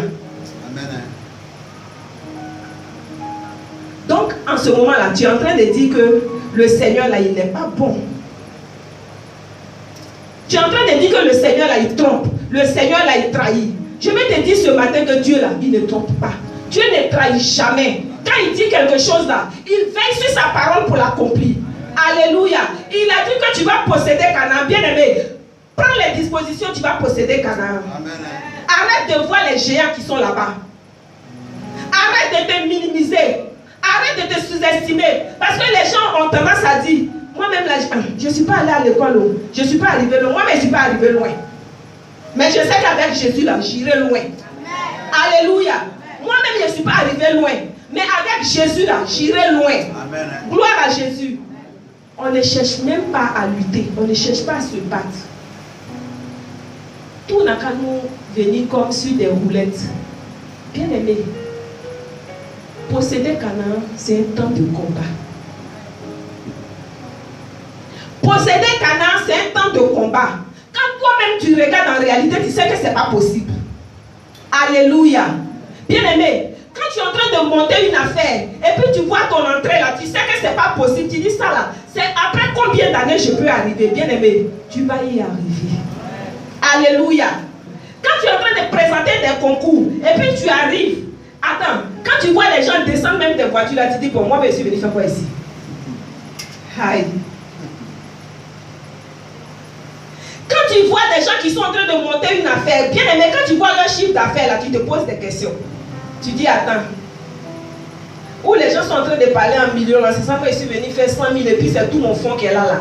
Amen. Donc, en ce moment-là, tu es en train de dire que le Seigneur là, il n'est pas bon. Tu es en train de dire que le Seigneur là, il trompe. Le Seigneur là, il trahit. Je vais te dire ce matin que Dieu là, il ne trompe pas. Dieu ne trahit jamais. Quand il dit quelque chose là, il veille sur sa parole pour l'accomplir. Alléluia. Il a dit que tu vas posséder Canaan. Bien aimé, prends les dispositions, tu vas posséder Canaan. Arrête de voir les géants qui sont là-bas. Arrête de te minimiser. Arrête de te sous-estimer. Parce que les gens ont tendance à dire, moi-même là, je ne suis pas allé à l'école. Je ne suis pas arrivé loin. Moi-même, je ne suis pas arrivé loin. Mais je sais qu'avec Jésus là, j'irai loin. Alléluia. Moi-même, je ne suis pas arrivé loin. Mais avec Jésus là, j'irai loin. Amen. Gloire à Jésus. On ne cherche même pas à lutter. On ne cherche pas à se battre. Tout n'a qu'à nous venir comme sur des roulettes. Bien aimé, posséder Canaan, c'est un temps de combat. Posséder Canaan, c'est un temps de combat. Quand toi-même tu regardes en réalité, tu sais que ce n'est pas possible. Alléluia. Bien aimé, quand tu es en train de monter une affaire et puis tu vois ton entrée là, tu sais que ce n'est pas possible. Tu dis ça là, c'est après combien d'années je peux arriver? Bien aimé, tu vas y arriver. Alléluia. Quand tu es en train de présenter des concours, et puis tu arrives, attends, quand tu vois les gens descendre même des voitures, là, tu dis, bon, moi, je suis venu faire quoi ici? Aïe. Quand tu vois des gens qui sont en train de monter une affaire, bien aimé, quand tu vois leur chiffre d'affaires, là, tu te poses des questions. Tu dis, attends. Où les gens sont en train de parler en millions, là, c'est ça que je suis venu faire 100 000 et puis c'est tout mon fonds qui est là, là.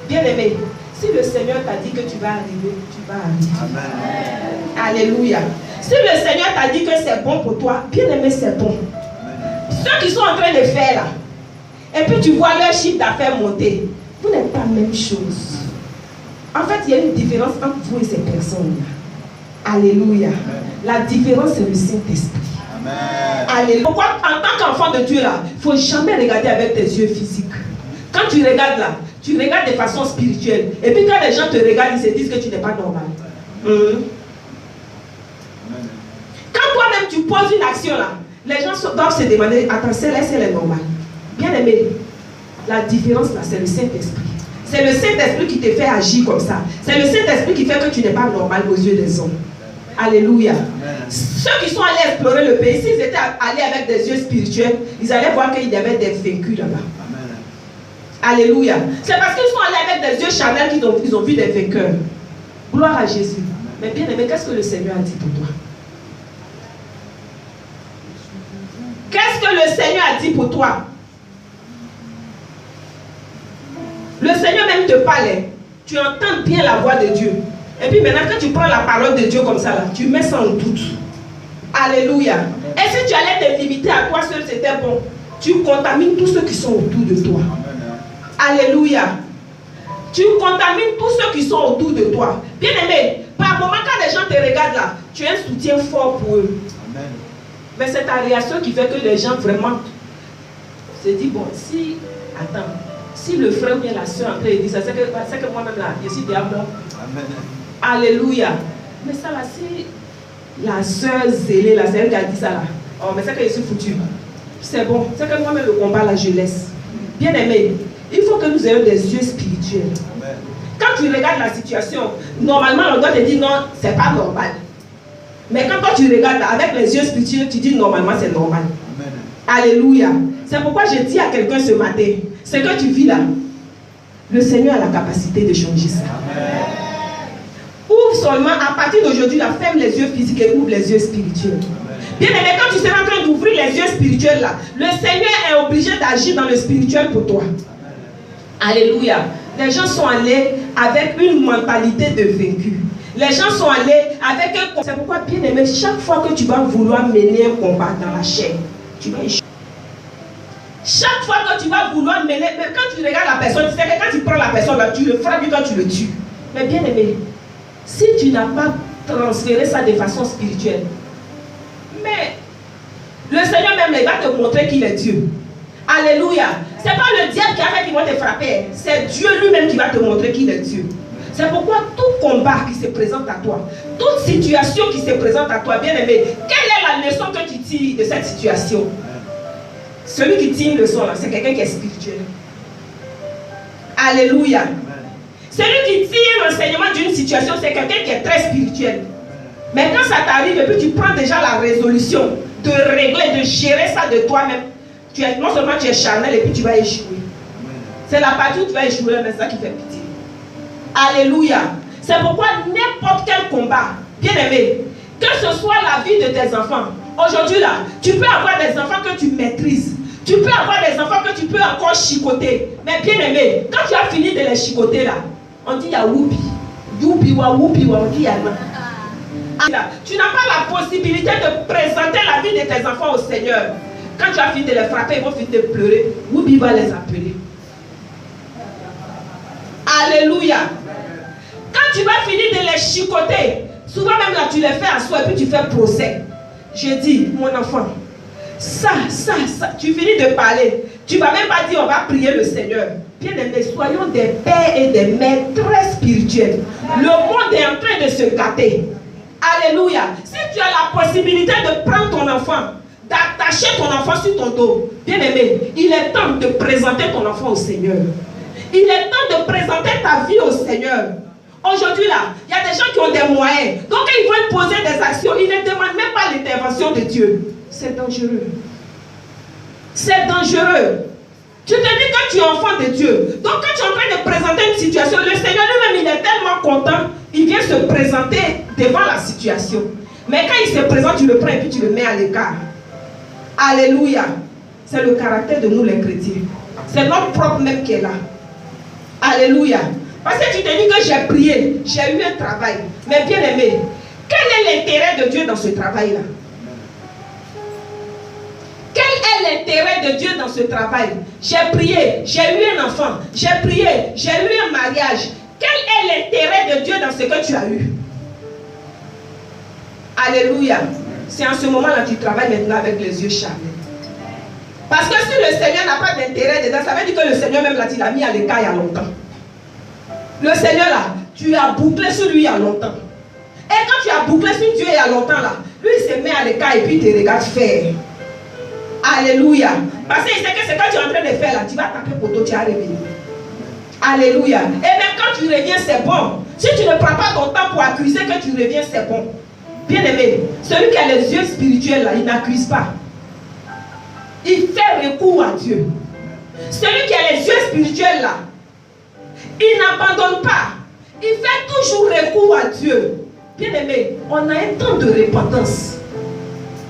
Bien aimé, si le Seigneur t'a dit que tu vas arriver, tu vas arriver. Amen. Alléluia. Si le Seigneur t'a dit que c'est bon pour toi, bien aimé, c'est bon. Amen. Ceux qui sont en train de faire là, et puis tu vois leur chiffre d'affaires monter, vous n'êtes pas la même chose. En fait, il y a une différence entre vous et ces personnes-là. Alléluia. Amen. La différence, c'est le Saint-Esprit. Alléluia. Pourquoi, en tant qu'enfant de Dieu, là, il ne faut jamais regarder avec tes yeux physiques. Quand tu regardes là, tu regardes de façon spirituelle. Et puis quand les gens te regardent, ils se disent que tu n'es pas normal. Quand toi-même tu poses une action là, les gens doivent se demander, attends, celle-là, elle est normale. Bien aimé, la différence là, c'est le Saint-Esprit. C'est le Saint-Esprit qui te fait agir comme ça. C'est le Saint-Esprit qui fait que tu n'es pas normal aux yeux des hommes. Alléluia. Amen. Ceux qui sont allés explorer le pays, s'ils étaient allés avec des yeux spirituels, ils allaient voir qu'il y avait des vaincus là-bas. Alléluia. C'est parce qu'ils sont allés avec des yeux charnels qu'ils ont vu des vainqueurs. Gloire à Jésus. Amen. Mais bien aimé, qu'est-ce que le Seigneur a dit pour toi? Qu'est-ce que le Seigneur a dit pour toi? Le Seigneur même te parle. Tu entends bien la voix de Dieu. Et puis maintenant, quand tu prends la parole de Dieu comme ça, là, tu mets ça en doute. Alléluia. Et si tu allais te limiter à toi seul, c'était bon. Tu contamines tous ceux qui sont autour de toi. Alléluia. Tu contamines tous ceux qui sont autour de toi. Bien aimé, par moment, quand les gens te regardent là, tu es un soutien fort pour eux. Amen. Mais c'est ta réaction qui fait que les gens vraiment se disent, bon, si, attends, si le frère ou bien la soeur entre et dit ça, c'est que moi-même là, je suis déjà mort. Amen. Alléluia. Mais ça là, si la soeur zélée là, c'est elle qui a dit ça là. Oh, mais c'est que je suis foutu. C'est bon. C'est que moi-même le combat là, je laisse. Bien aimé, il faut que nous ayons des yeux spirituels. Amen. Quand tu regardes la situation, normalement on doit te dire non, c'est pas normal. Mais quand toi tu regardes là, avec les yeux spirituels, tu dis normalement c'est normal. Amen. Alléluia. C'est pourquoi je dis à quelqu'un ce matin, ce que tu vis là, le Seigneur a la capacité de changer ça. Amen. Ouvre seulement, à partir d'aujourd'hui, ferme les yeux physiques et ouvre les yeux spirituels. Amen. Bien aimé, quand tu seras en train d'ouvrir les yeux spirituels là, le Seigneur est obligé d'agir dans le spirituel pour toi. Amen. Alléluia. Les gens sont allés avec une mentalité de vaincu. Les gens sont allés avec un... C'est pourquoi, bien aimé, chaque fois que tu vas vouloir mener un combat dans la chair, tu vas échouer. Chaque fois que tu vas vouloir mener, même quand tu regardes la personne, tu sais que quand tu prends la personne là, tu le frappes quand tu le tues. Mais bien aimé, si tu n'as pas transféré ça de façon spirituelle, mais le Seigneur même il va te montrer qu'il est Dieu. Alléluia. C'est pas le diable qui a fait qu'il va te frapper, c'est Dieu lui-même qui va te montrer qu'il est Dieu. C'est pourquoi tout combat qui se présente à toi, toute situation qui se présente à toi, bien aimé, quelle est la leçon que tu tires de cette situation? Celui qui tire une leçon là, c'est quelqu'un qui est spirituel. Alléluia. Celui qui tire l'enseignement d'une situation, c'est quelqu'un qui est très spirituel. Mais quand ça t'arrive et puis tu prends déjà la résolution de régler, de gérer ça de toi-même, non seulement tu es charnel et puis tu vas échouer. C'est la partie où tu vas échouer, mais c'est ça qui fait pitié. Alléluia. C'est pourquoi n'importe quel combat, bien aimé, que ce soit la vie de tes enfants, aujourd'hui là, tu peux avoir des enfants que tu maîtrises. Tu peux avoir des enfants que tu peux encore chicoter. Mais bien aimé, quand tu as fini de les chicoter là, on dit il y a whoopi. Youpi wa whoopi wa, on dit il y a non. Tu n'as pas la possibilité de présenter la vie de tes enfants au Seigneur. Quand tu as fini de les frapper, ils vont finir de pleurer. Whoopi va les appeler. Alléluia. Quand tu vas finir de les chicoter, souvent même là tu les fais asseoir et puis tu fais procès. Je dis, mon enfant, ça, tu finis de parler. Tu ne vas même pas dire on va prier le Seigneur. Bien aimé, soyons des pères et des mères très spirituels. Le monde est en train de se gâter. Alléluia. Si tu as la possibilité de prendre ton enfant, d'attacher ton enfant sur ton dos, bien aimé, il est temps de présenter ton enfant au Seigneur. Il est temps de présenter ta vie au Seigneur. Aujourd'hui là, il y a des gens qui ont des moyens. Donc quand ils veulent poser des actions, ils ne demandent même pas l'intervention de Dieu. C'est dangereux. C'est dangereux. Tu te dis que tu es enfant de Dieu. Donc quand tu es en train de présenter une situation, le Seigneur lui-même, il est tellement content, il vient se présenter devant la situation. Mais quand il se présente, tu le prends et puis tu le mets à l'écart. Alléluia. C'est le caractère de nous les chrétiens. C'est notre propre même qui est là. Alléluia. Parce que tu te dis que j'ai prié, j'ai eu un travail. Mais bien aimé, quel est l'intérêt de Dieu dans ce travail-là? Quel est l'intérêt de Dieu dans ce travail? J'ai prié, j'ai eu un enfant. J'ai prié, j'ai eu un mariage. Quel est l'intérêt de Dieu dans ce que tu as eu? Alléluia. C'est en ce moment-là que tu travailles maintenant avec les yeux charnés. Parce que si le Seigneur n'a pas d'intérêt dedans, ça veut dire que le Seigneur même là, il l'a mis à l'écart il y a longtemps. Le Seigneur là, tu as bouclé sur lui il y a longtemps. Et quand tu as bouclé sur Dieu il y a longtemps là, lui il se met à l'écart et puis il te regarde faire. Alléluia. Parce qu'il sait que c'est quand tu es en train de faire là, tu vas taper pour toi, tu vas revenir. Alléluia. Et même quand tu reviens, c'est bon. Si tu ne prends pas ton temps pour accuser que tu reviens, c'est bon. Bien aimé, celui qui a les yeux spirituels là, il n'accuse pas. Il fait recours à Dieu. Celui qui a les yeux spirituels là, il n'abandonne pas. Il fait toujours recours à Dieu. Bien aimé, on a un temps de repentance.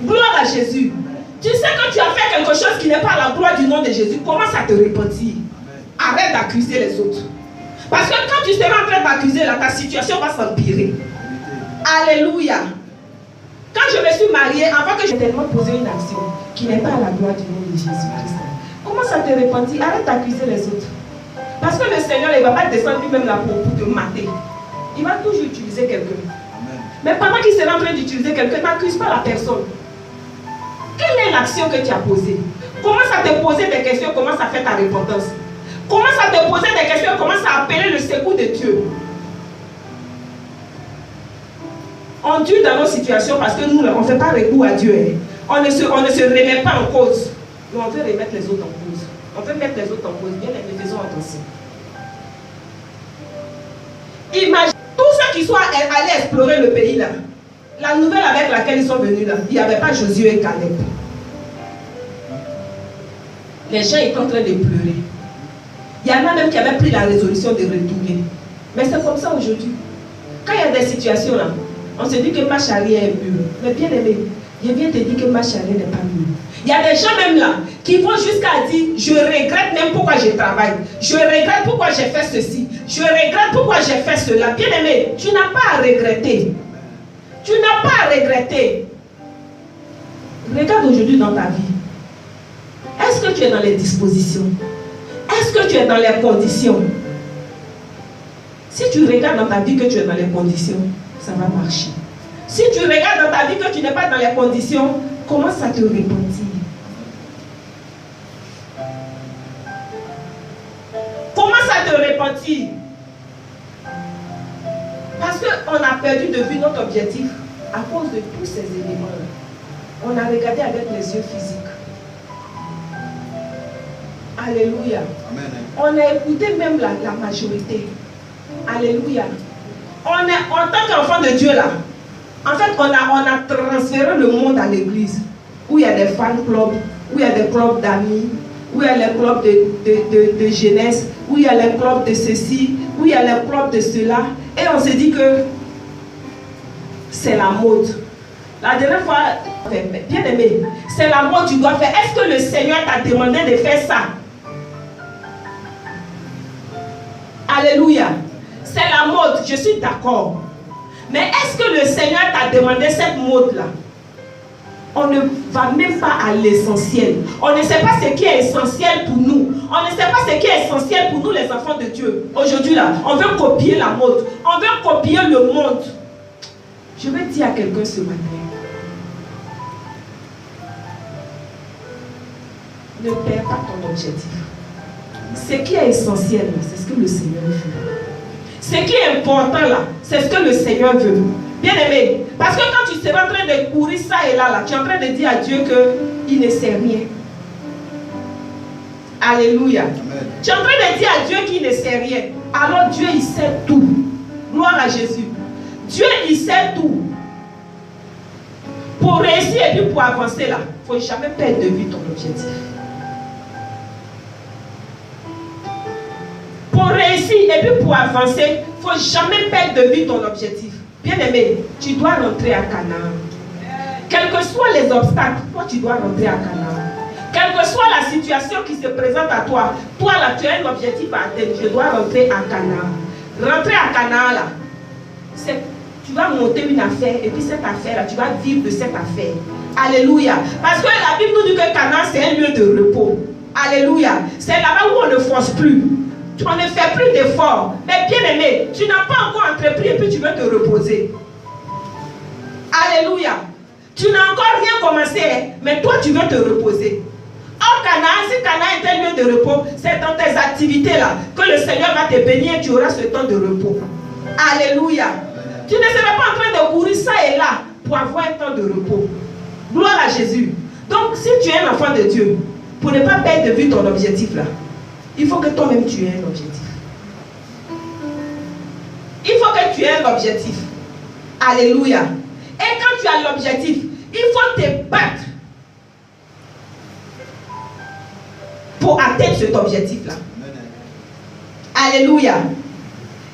Gloire à Jésus. Tu sais que tu as fait quelque chose qui n'est pas à la gloire du nom de Jésus, commence à te repentir. Arrête d'accuser les autres. Parce que quand tu seras en train d'accuser là, ta situation va s'empirer. Alléluia. Quand je me suis mariée, avant que j'ai tellement posé une action qui n'est pas à la gloire du nom de Jésus-Christ, commence à te repentir, arrête d'accuser les autres. Parce que le Seigneur, il ne va pas descendre lui-même là pour te mater. Il va toujours utiliser quelqu'un. Mais pendant qu'il sera en train d'utiliser quelqu'un, n'accuse pas la personne. Quelle est l'action que tu as posée? Commence à te poser des questions, commence à faire ta repentance. Commence à te poser des questions, commence à appeler le secours de Dieu. On dure dans nos situations parce que nous, on ne fait pas recours à Dieu. On ne se remet pas en cause. Mais on veut remettre les autres en cause. On veut mettre les autres en cause. Bien, mais faisons attention. Imagine tous ceux qui sont allés explorer le pays là. La nouvelle avec laquelle ils sont venus là, il n'y avait pas Josué et Caleb. Les gens étaient en train de pleurer. Il y en a même qui avaient pris la résolution de retourner. Mais c'est comme ça aujourd'hui. Quand il y a des situations là, on se dit que ma charia est mûre. Mais bien aimé, je viens te dire que ma charia n'est pas mûre. Il y a des gens même là qui vont jusqu'à dire je regrette même pourquoi je travaille. Je regrette pourquoi j'ai fait ceci. Je regrette pourquoi j'ai fait cela. Bien aimé, tu n'as pas à regretter. Tu n'as pas à regretter. Regarde aujourd'hui dans ta vie. Est-ce que tu es dans les dispositions? Est-ce que tu es dans les conditions? Si tu regardes dans ta vie que tu es dans les conditions, ça va marcher. Si tu regardes dans ta vie que tu n'es pas dans les conditions, commence à te repentir. Commence à te repentir. Parce qu'on a perdu de vue notre objectif à cause de tous ces éléments-là. On a regardé avec les yeux physiques. Alléluia. Amen. On a écouté même la majorité. Alléluia. En tant qu'enfant de Dieu là, en fait on a transféré le monde à l'église. Où il y a des fan clubs, où il y a des clubs d'amis, où il y a les clubs de jeunesse, où il y a les clubs de ceci, où il y a les clubs de cela. Et on s'est dit que c'est la mode. La dernière fois, bien aimé, c'est la mode tu dois faire. Est-ce que le Seigneur t'a demandé de faire ça? Alléluia. C'est la mode, je suis d'accord. Mais est-ce que le Seigneur t'a demandé cette mode-là? On ne va même pas à l'essentiel. On ne sait pas ce qui est essentiel pour nous. On ne sait pas ce qui est essentiel pour nous les enfants de Dieu. Aujourd'hui là, on veut copier la mode. On veut copier le monde. Je vais dire à quelqu'un ce matin. Ne perds pas ton objectif. Ce qui est essentiel, c'est ce que le Seigneur veut. Ce qui est important là, c'est ce que le Seigneur veut. Bien aimé, parce que quand tu seras en train de courir ça et là, tu es en train de dire à Dieu qu'il ne sait rien. Alléluia. Amen. Tu es en train de dire à Dieu qu'il ne sait rien. Alors Dieu, il sait tout. Gloire à Jésus. Dieu, il sait tout. Pour réussir et puis pour avancer là, il ne faut jamais perdre de vue ton objectif. Pour réussir et puis pour avancer, il ne faut jamais perdre de vue ton objectif. Bien aimé, tu dois rentrer à Canaan. Quels que soient les obstacles, toi tu dois rentrer à Canaan. Quelle que soit la situation qui se présente à toi, toi là tu as un objectif à atteindre, je dois rentrer à Canaan. Rentrer à Canaan là, tu vas monter une affaire et puis cette affaire là, tu vas vivre de cette affaire. Alléluia. Parce que la Bible nous dit que Canaan c'est un lieu de repos. Alléluia. C'est là-bas où on ne force plus. On ne fait plus d'efforts. Mais bien aimé, tu n'as pas encore entrepris et puis tu veux te reposer. Alléluia. Tu n'as encore rien commencé, mais toi tu veux te reposer. Or Canaan, si Canaan est un lieu de repos, c'est dans tes activités là que le Seigneur va te bénir et tu auras ce temps de repos. Alléluia. Tu ne seras pas en train de courir ça et là pour avoir un temps de repos. Gloire à Jésus. Donc si tu es un enfant de Dieu, pour ne pas perdre de vue ton objectif là, il faut que toi-même tu aies un objectif. Il faut que tu aies un objectif. Alléluia. Et quand tu as l'objectif, il faut te battre pour atteindre cet objectif-là. Alléluia.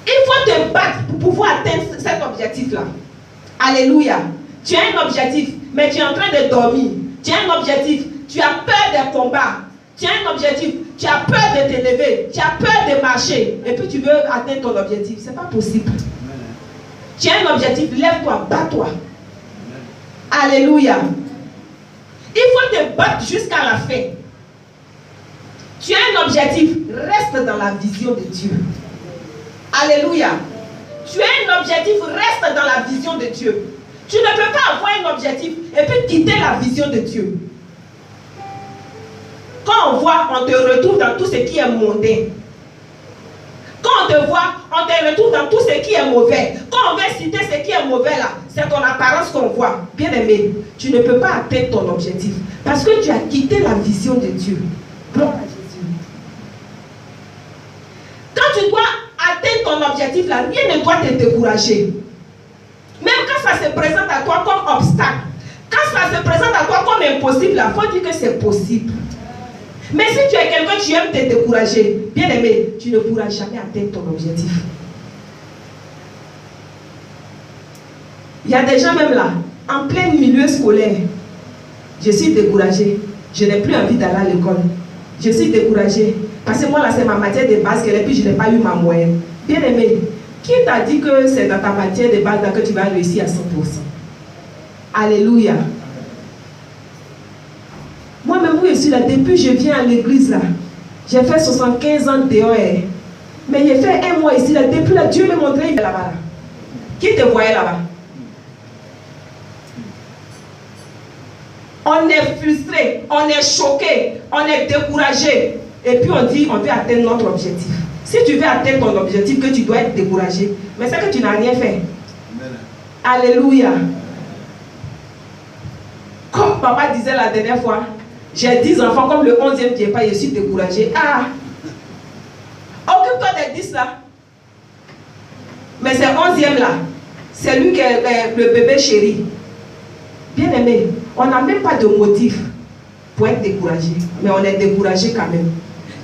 Il faut te battre pour pouvoir atteindre cet objectif-là. Alléluia. Tu as un objectif, mais tu es en train de dormir. Tu as un objectif, tu as peur des combats. Tu as un objectif, tu as peur de te lever. Tu as peur de marcher. Et puis tu veux atteindre ton objectif. Ce n'est pas possible. Tu as un objectif, lève-toi, bats-toi. Alléluia. Il faut te battre jusqu'à la fin. Tu as un objectif, reste dans la vision de Dieu. Alléluia. Tu as un objectif, reste dans la vision de Dieu. Tu ne peux pas avoir un objectif et puis quitter la vision de Dieu. Quand on voit, on te retrouve dans tout ce qui est mondain. Quand on te voit, on te retrouve dans tout ce qui est mauvais. Quand on veut citer ce qui est mauvais là, c'est ton apparence qu'on voit. Bien aimé, tu ne peux pas atteindre ton objectif parce que tu as quitté la vision de Dieu. Gloire à Jésus. Quand tu dois atteindre ton objectif là, rien ne doit te décourager. Même quand ça se présente à toi comme obstacle, quand ça se présente à toi comme impossible, il faut dire que c'est possible. Mais si tu es quelqu'un qui aime te décourager, bien aimé, tu ne pourras jamais atteindre ton objectif. Il y a des gens même là, en plein milieu scolaire, je suis découragé, je n'ai plus envie d'aller à l'école. Je suis découragé, parce que moi là c'est ma matière de base et puis je n'ai pas eu ma moyenne. Bien aimé, qui t'a dit que c'est dans ta matière de base là que tu vas réussir à 100%? Alléluia. Moi-même, je suis là, depuis que je viens à l'église là, j'ai fait 75 ans dehors. Mais j'ai fait un mois ici là, depuis là, Dieu me montrait là-bas. Là. Qui te voyait là-bas? On est frustré, on est choqué, on est découragé. Et puis on dit, on veut atteindre notre objectif. Si tu veux atteindre ton objectif, que tu dois être découragé, mais c'est que tu n'as rien fait. Amen. Alléluia. Comme papa disait la dernière fois, j'ai 10 enfants, comme le 11e qui n'est pas, je suis découragé. Ah! Occupe-toi des 10 là. Mais c'est 11e là. C'est lui qui est le bébé chéri. Bien aimé, on n'a même pas de motif pour être découragé. Mais on est découragé quand même.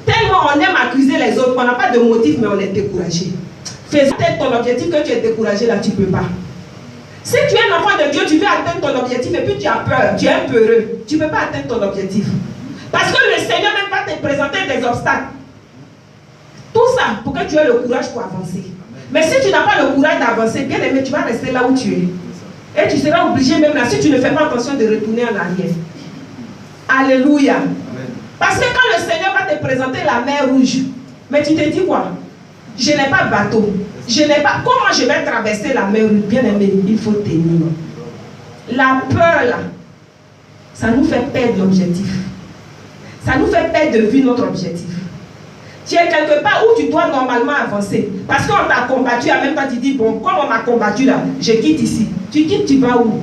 Tellement on aime accuser les autres, on n'a pas de motif, mais on est découragé. Fais atteindre ton objectif que tu es découragé là, tu ne peux pas. Si tu es un enfant de Dieu, tu veux atteindre ton objectif et puis tu as peur, tu es un peu heureux, tu ne peux pas atteindre ton objectif. Parce que le Seigneur même va te présenter des obstacles. Tout ça pour que tu aies le courage pour avancer. Mais si tu n'as pas le courage d'avancer, bien aimé, tu vas rester là où tu es. Et tu seras obligé même là, si tu ne fais pas attention, de retourner en arrière. Alléluia. Parce que quand le Seigneur va te présenter la mer rouge, mais tu te dis quoi? Je n'ai pas de bateau. Je n'ai pas. Comment je vais traverser la mer rouge? Bien aimé, il faut tenir. La peur là, ça nous fait perdre l'objectif. Ça nous fait perdre de vue notre objectif. Tu es quelque part où tu dois normalement avancer. Parce qu'on t'a combattu, en même temps tu dis, bon, comme on m'a combattu là, je quitte ici. Tu quittes, tu vas où?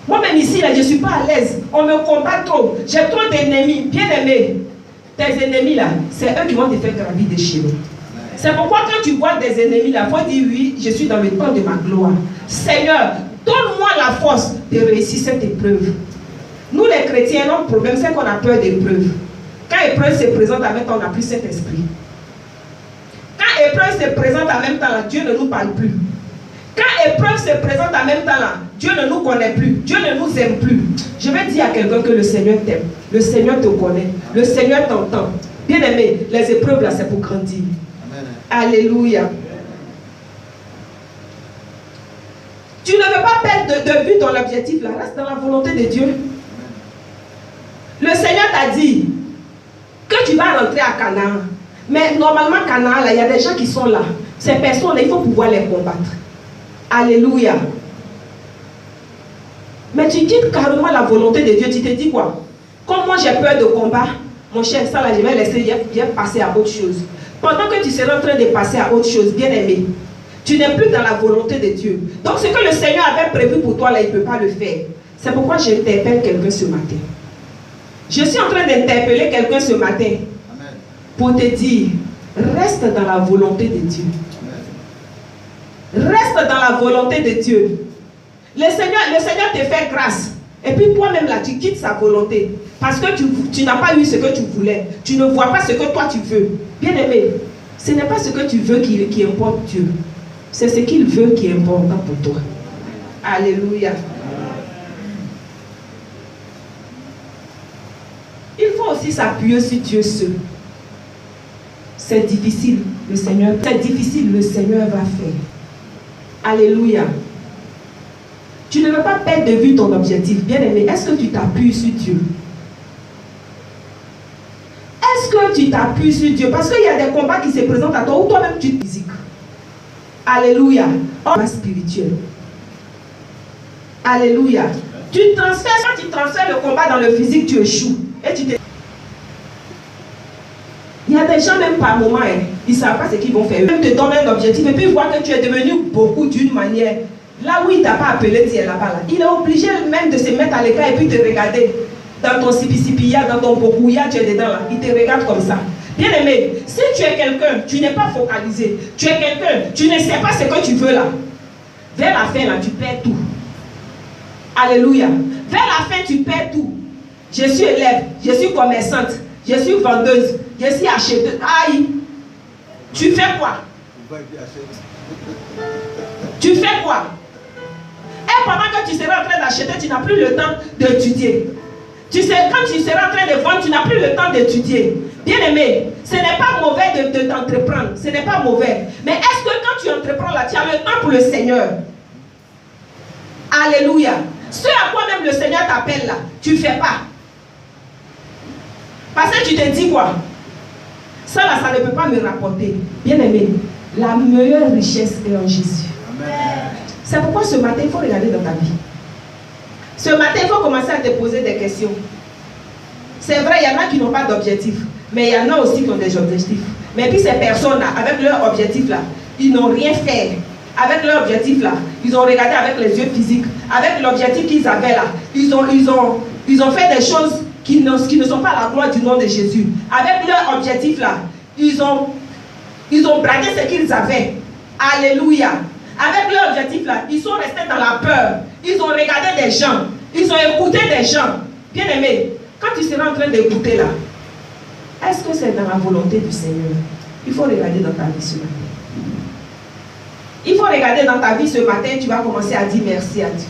Moi-même ici, là, je ne suis pas à l'aise. On me combat trop. J'ai trop d'ennemis. Bien aimé. Tes ennemis là, c'est eux qui vont te faire gravir des chemins. C'est pourquoi quand tu vois des ennemis, il faut dire oui, je suis dans le temps de ma gloire. Seigneur, donne-moi la force de réussir cette épreuve. Nous les chrétiens, notre problème, c'est qu'on a peur d'épreuve. Quand épreuve se présente en même temps, on n'a plus cet esprit. Quand épreuve se présente en même temps, là, Dieu ne nous parle plus. Quand épreuve se présente en même temps, là, Dieu ne nous connaît plus. Dieu ne nous aime plus. Je vais dire à quelqu'un que le Seigneur t'aime. Le Seigneur te connaît. Le Seigneur t'entend. Bien aimé, les épreuves là, c'est pour grandir. Amen. Alléluia. Tu ne veux pas perdre de vue ton objectif là. Reste dans la volonté de Dieu. Le Seigneur t'a dit que tu vas rentrer à Canaan. Mais normalement, Canaan, il y a des gens qui sont là. Ces personnes-là, il faut pouvoir les combattre. Alléluia. Mais tu quittes carrément la volonté de Dieu. Tu te dis quoi? Comme moi j'ai peur de combat, mon cher, ça là, je vais laisser, je vais passer à autre chose. Pendant que tu seras en train de passer à autre chose, bien aimé, tu n'es plus dans la volonté de Dieu. Donc ce que le Seigneur avait prévu pour toi là, il ne peut pas le faire. C'est pourquoi j'interpelle quelqu'un ce matin. Je suis en train d'interpeller quelqu'un ce matin. Amen. Pour te dire, reste dans la volonté de Dieu. Amen. Reste dans la volonté de Dieu. Le Seigneur te fait grâce. Et puis toi-même là, tu quittes sa volonté. Parce que tu n'as pas eu ce que tu voulais. Tu ne vois pas ce que toi tu veux. Bien aimé, ce n'est pas ce que tu veux qui importe Dieu. C'est ce qu'il veut qui est important pour toi. Alléluia. Il faut aussi s'appuyer sur Dieu seul. C'est difficile, le Seigneur va faire. Alléluia. Tu ne veux pas perdre de vue ton objectif. Bien aimé, est-ce que tu t'appuies sur Dieu? Est-ce que tu t'appuies sur Dieu? Parce qu'il y a des combats qui se présentent à toi ou toi-même tu es physique. Alléluia. Combat spirituel. Alléluia. Quand tu transfères le combat dans le physique, tu échoues. Et tu te... Il y a des gens même par moment, ils ne savent pas ce qu'ils vont faire. Ils te donnent un objectif et puis ils voient que tu es devenu beaucoup d'une manière. Là où il ne t'a pas appelé, tu es là-bas. Là. Il est obligé même de se mettre à l'écart et puis te regarder. Dans ton sipi-sipiya, dans ton bokouya, tu es dedans là. Il te regarde comme ça. Bien aimé, si tu es quelqu'un, tu n'es pas focalisé. Tu es quelqu'un, tu ne sais pas ce que tu veux là. Vers la fin là, tu perds tout. Alléluia. Vers la fin, tu perds tout. Je suis élève, je suis commerçante, je suis vendeuse, je suis acheteuse. Aïe. Tu fais quoi? Tu fais quoi? Et pendant que tu seras en train d'acheter, tu n'as plus le temps d'étudier. Tu sais, quand tu seras en train de vendre, tu n'as plus le temps d'étudier. Bien aimé, ce n'est pas mauvais de t'entreprendre. Ce n'est pas mauvais. Mais est-ce que quand tu entreprends là, tu as le temps pour le Seigneur? Alléluia. Ce à quoi même le Seigneur t'appelle là, tu ne fais pas. Parce que tu te dis quoi? Ça là, ça ne peut pas me rapporter. Bien aimé, la meilleure richesse est en Jésus. C'est pourquoi ce matin, il faut regarder dans ta vie. Ce matin, il faut commencer à te poser des questions. C'est vrai, il y en a qui n'ont pas d'objectif. Mais il y en a aussi qui ont des objectifs. Mais puis ces personnes-là, avec leur objectif-là, ils n'ont rien fait. Avec leur objectif-là, ils ont regardé avec les yeux physiques. Avec l'objectif qu'ils avaient là, ils ont fait des choses qui ne sont pas à la gloire du nom de Jésus. Avec leur objectif-là, ils ont braqué ce qu'ils avaient. Alléluia. Avec leur objectif là, ils sont restés dans la peur. Ils ont regardé des gens. Ils ont écouté des gens. Bien aimé, quand tu seras en train d'écouter là, est-ce que c'est dans la volonté du Seigneur? Il faut regarder dans ta vie ce matin. Il faut regarder dans ta vie ce matin, tu vas commencer à dire merci à Dieu.